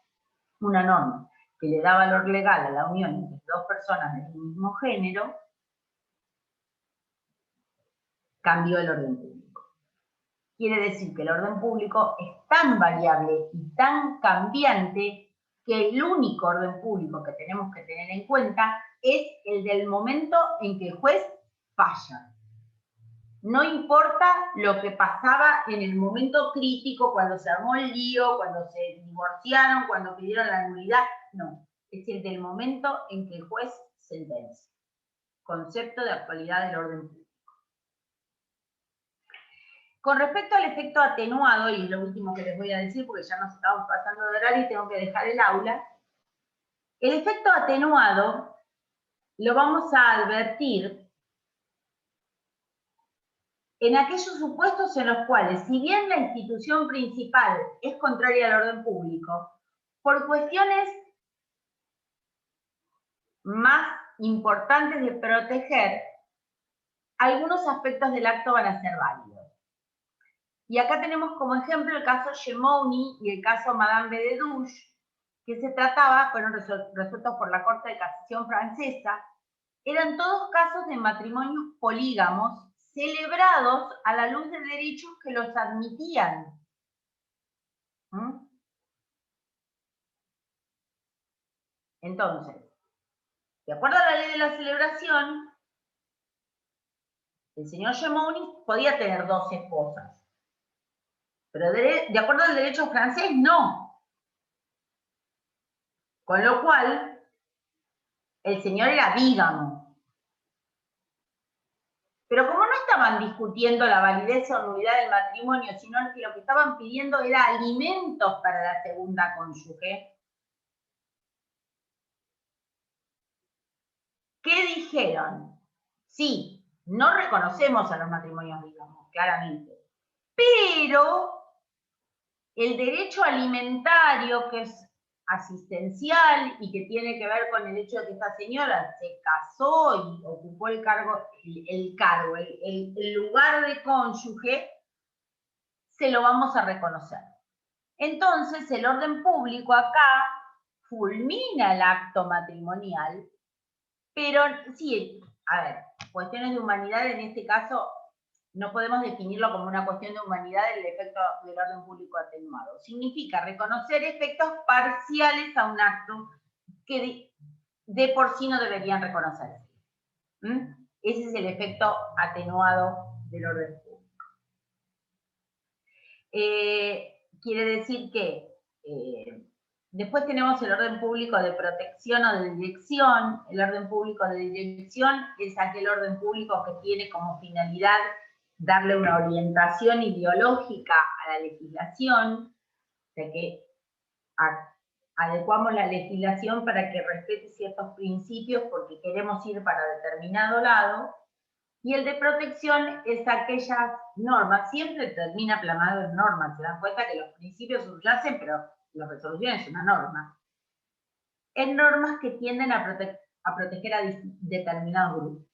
una norma que le da valor legal a la unión entre dos personas del mismo género, cambió el orden público. Quiere decir que el orden público es tan variable y tan cambiante que el único orden público que tenemos que tener en cuenta es el del momento en que el juez falla. No importa lo que pasaba en el momento crítico, cuando se armó el lío, cuando se divorciaron, cuando pidieron la nulidad, no. Es el del momento en que el juez sentencia. Concepto de actualidad del orden público. Con respecto al efecto atenuado, y lo último que les voy a decir, porque ya nos estamos pasando de horario y tengo que dejar el aula, el efecto atenuado lo vamos a advertir en aquellos supuestos en los cuales, si bien la institución principal es contraria al orden público, por cuestiones más importantes de proteger, algunos aspectos del acto van a ser válidos. Y acá tenemos como ejemplo el caso Gemouni y el caso Madame Bedouche, que se trataba, fueron resueltos por la Corte de Casación francesa, eran todos casos de matrimonios polígamos celebrados a la luz de derechos que los admitían. Entonces, de acuerdo a la ley de la celebración, el señor Gemouni podía tener 2 esposas, pero de acuerdo al derecho francés, no. Con lo cual, el señor era bígamo. Pero como no estaban discutiendo la validez o nulidad del matrimonio, sino que lo que estaban pidiendo era alimentos para la segunda cónyuge, ¿qué dijeron? Sí, no reconocemos a los matrimonios bígamos, claramente, pero el derecho alimentario, que es asistencial y que tiene que ver con el hecho de que esta señora se casó y ocupó el lugar de cónyuge, se lo vamos a reconocer. Entonces, el orden público acá fulmina el acto matrimonial, pero sí, a ver, cuestiones de humanidad en este caso no podemos definirlo como una cuestión de humanidad el efecto del orden público atenuado. Significa reconocer efectos parciales a un acto que de por sí no deberían reconocerse. Ese es el efecto atenuado del orden público. Quiere decir que Después tenemos el orden público de protección o de dirección. El orden público de dirección es aquel orden público que tiene como finalidad darle una orientación ideológica a la legislación, o sea que adecuamos la legislación para que respete ciertos principios porque queremos ir para determinado lado. Y el de protección es aquellas normas, siempre termina plasmado en normas, se dan cuenta que los principios subyacen, pero la resolución es una norma. En normas que tienden a proteger a determinados grupos.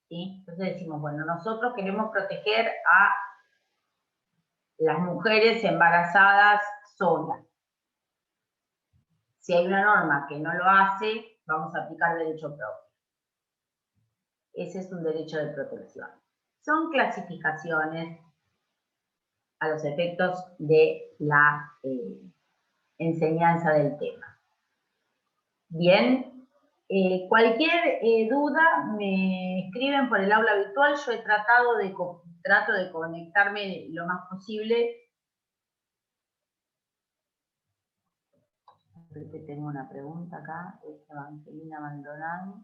¿Sí? Entonces decimos, bueno, nosotros queremos proteger a las mujeres embarazadas solas. Si hay una norma que no lo hace, vamos a aplicar derecho propio. Ese es un derecho de protección. Son clasificaciones a los efectos de la enseñanza del tema. Bien, cualquier duda me escriben por el aula virtual. Yo trato de conectarme lo más posible. Creo que tengo una pregunta acá, es Evangelina Maldonado.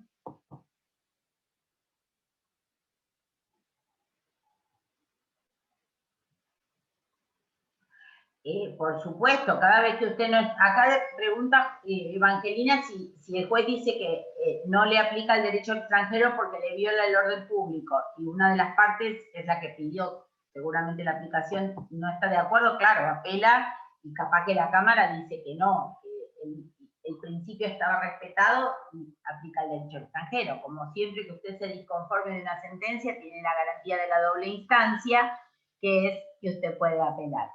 Por supuesto, cada vez que usted no... Acá pregunta Evangelina si el juez dice que no le aplica el derecho extranjero porque le viola el orden público, y una de las partes es la que pidió seguramente la aplicación, no está de acuerdo, claro, apela, y capaz que la Cámara dice que no, el principio estaba respetado y aplica el derecho extranjero. Como siempre que usted se disconforme de una sentencia, tiene la garantía de la doble instancia, que es que usted puede apelar.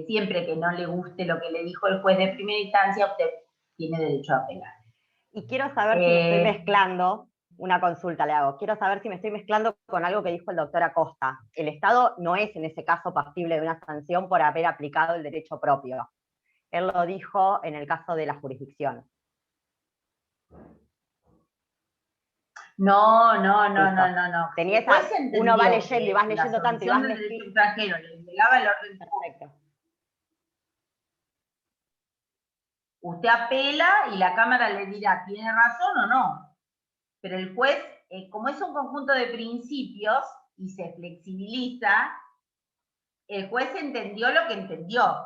Siempre que no le guste lo que le dijo el juez de primera instancia, usted tiene derecho a apelar. Y quiero saber si me estoy mezclando, una consulta le hago, quiero saber si me estoy mezclando con algo que dijo el doctor Acosta. El Estado no es en ese caso pasible de una sanción por haber aplicado el derecho propio. Él lo dijo en el caso de la jurisdicción. No. Tenía esa, uno va leyendo y vas leyendo tanto y vas leyendo. Extranjero, le violaba el orden. Perfecto. Usted apela y la Cámara le dirá, ¿tiene razón o no? Pero el juez, como es un conjunto de principios y se flexibiliza, el juez entendió lo que entendió.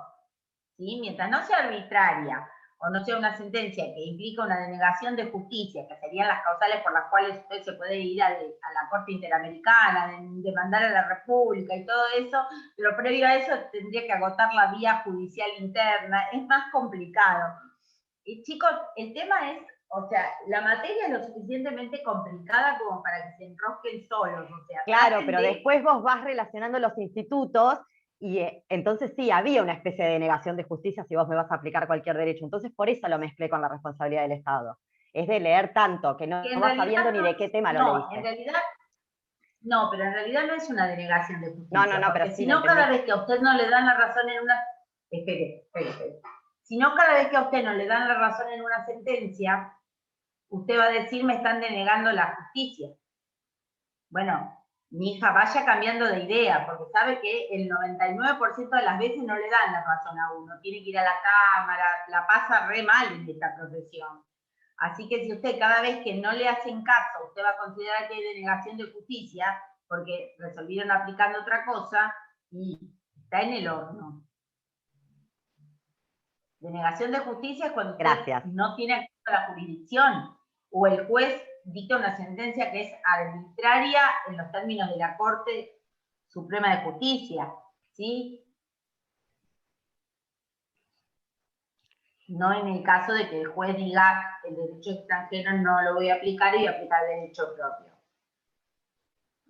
¿Sí? Mientras no sea arbitraria o no sea una sentencia que implica una denegación de justicia, que serían las causales por las cuales usted se puede ir a la Corte Interamericana, demandar a la República y todo eso, pero previo a eso tendría que agotar la vía judicial interna, es más complicado. Y chicos, el tema es, o sea, la materia es lo suficientemente complicada como para que se enrosquen solos, o sea. Claro, pero después vos vas relacionando los institutos. Y entonces sí, había una especie de denegación de justicia si vos me vas a aplicar cualquier derecho. Entonces por eso lo mezclé con la responsabilidad del Estado. Es de leer tanto, que no vas sabiendo ni de qué tema lo leíste. En realidad, no, pero en realidad no es una denegación de justicia. No, pero sí. Si no, cada vez que a usted no le dan la razón en una... Espere. Si no, cada vez que a usted no le dan la razón en una sentencia, usted va a decir, me están denegando la justicia. Bueno, mi hija, vaya cambiando de idea, porque sabe que el 99% de las veces no le dan la razón a uno. Tiene que ir a la Cámara, la pasa re mal en esta profesión. Así que si usted cada vez que no le hacen caso, usted va a considerar que hay denegación de justicia, porque resolvieron aplicando otra cosa, y está en el horno. Denegación de justicia es cuando usted no tiene acceso a la jurisdicción, o el juez dicta una sentencia que es arbitraria en los términos de la Corte Suprema de Justicia, ¿sí? No en el caso de que el juez diga el derecho extranjero no lo voy a aplicar y voy a aplicar el derecho propio.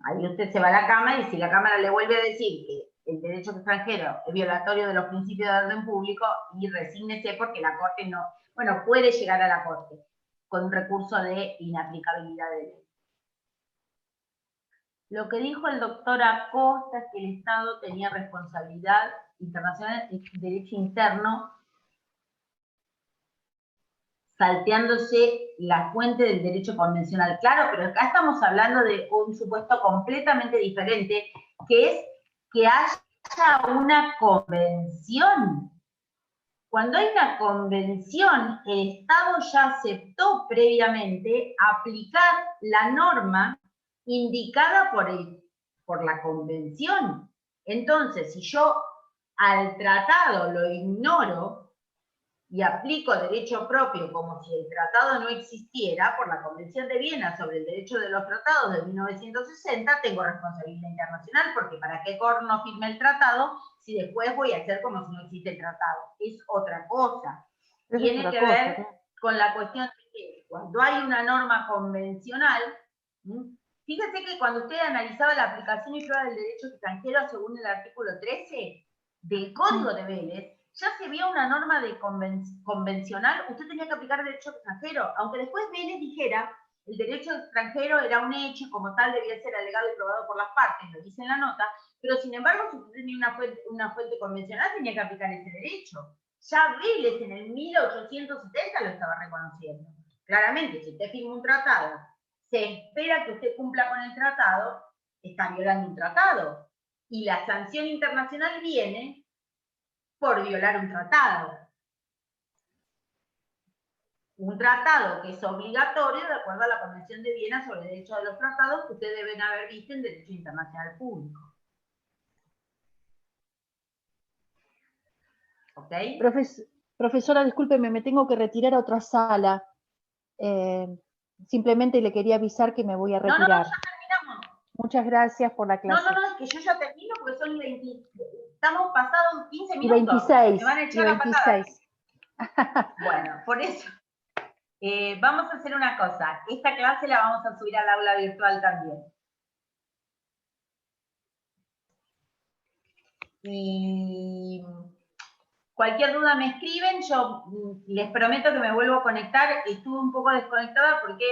Ahí usted se va a la Cámara y si la Cámara le vuelve a decir que el derecho extranjero es violatorio de los principios de orden público, y resígnese porque la Corte no, bueno, puede llegar a la Corte con un recurso de inaplicabilidad de ley. Lo que dijo el doctor Acosta es que el Estado tenía responsabilidad internacional de derecho interno, salteándose la fuente del derecho convencional. Claro, pero acá estamos hablando de un supuesto completamente diferente, que es que haya una convención. Cuando hay una convención, el Estado ya aceptó previamente aplicar la norma indicada por la convención. Entonces, si yo al tratado lo ignoro y aplico derecho propio como si el tratado no existiera, por la Convención de Viena sobre el Derecho de los Tratados de 1960, tengo responsabilidad internacional, porque ¿para qué no firme el tratado si después voy a hacer como si no existe el tratado? Es otra cosa. Tiene que ver con la cuestión de que cuando hay una norma convencional, fíjate que cuando usted analizaba la aplicación y prueba del derecho extranjero según el artículo 13 del Código de Vélez, ya se vio una norma de convencional, usted tenía que aplicar derecho extranjero, aunque después Vélez dijera el derecho extranjero era un hecho y como tal debía ser alegado y probado por las partes, lo dice en la nota, pero sin embargo si usted tenía una fuente convencional tenía que aplicar ese derecho. Ya Vélez en el 1870 lo estaba reconociendo. Claramente, si usted firma un tratado, se espera que usted cumpla con el tratado, está violando un tratado. Y la sanción internacional viene por violar un tratado. Un tratado que es obligatorio de acuerdo a la Convención de Viena sobre el Derecho de los Tratados que ustedes deben haber visto en Derecho Internacional Público. ¿Ok? Profesora, discúlpeme, me tengo que retirar a otra sala. Simplemente le quería avisar que me voy a retirar. No, ya terminamos. Muchas gracias por la clase. No, es que yo ya termino porque son 20, estamos pasados 15 Y minutos. 26. Me van a echar Y a patadas. 26. Bueno, por eso. Vamos a hacer una cosa. Esta clase la vamos a subir al aula virtual también. Y cualquier duda me escriben. Yo les prometo que me vuelvo a conectar. Estuve un poco desconectada porque,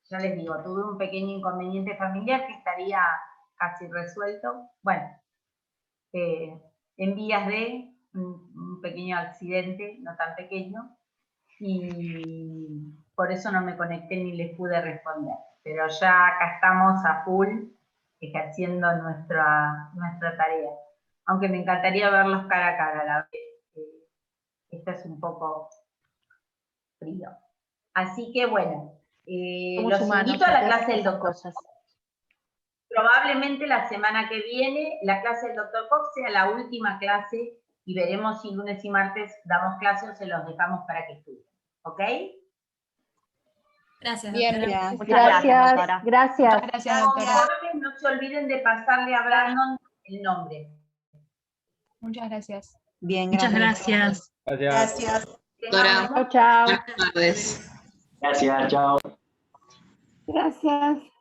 ya les digo, tuve un pequeño inconveniente familiar que estaría casi resuelto. Bueno, en vías de un pequeño accidente, no tan pequeño, y por eso no me conecté ni les pude responder. Pero ya acá estamos a full ejerciendo nuestra tarea. Aunque me encantaría verlos cara a cara a la vez. Esto es un poco frío. Así que bueno, los invito a la clase del doctor. Probablemente la semana que viene la clase del doctor Cox sea la última clase y veremos si lunes y martes damos clase o se los dejamos para que estudien. ¿Ok? Gracias, Bien, doctora. muchas gracias. Gracias. Muchas gracias, doctora. No se olviden de pasarle a Brandon el nombre. Muchas gracias. Bien, Muchas gracias. Gracias. Chao, chao. Buenas tardes. Gracias, chao. Gracias.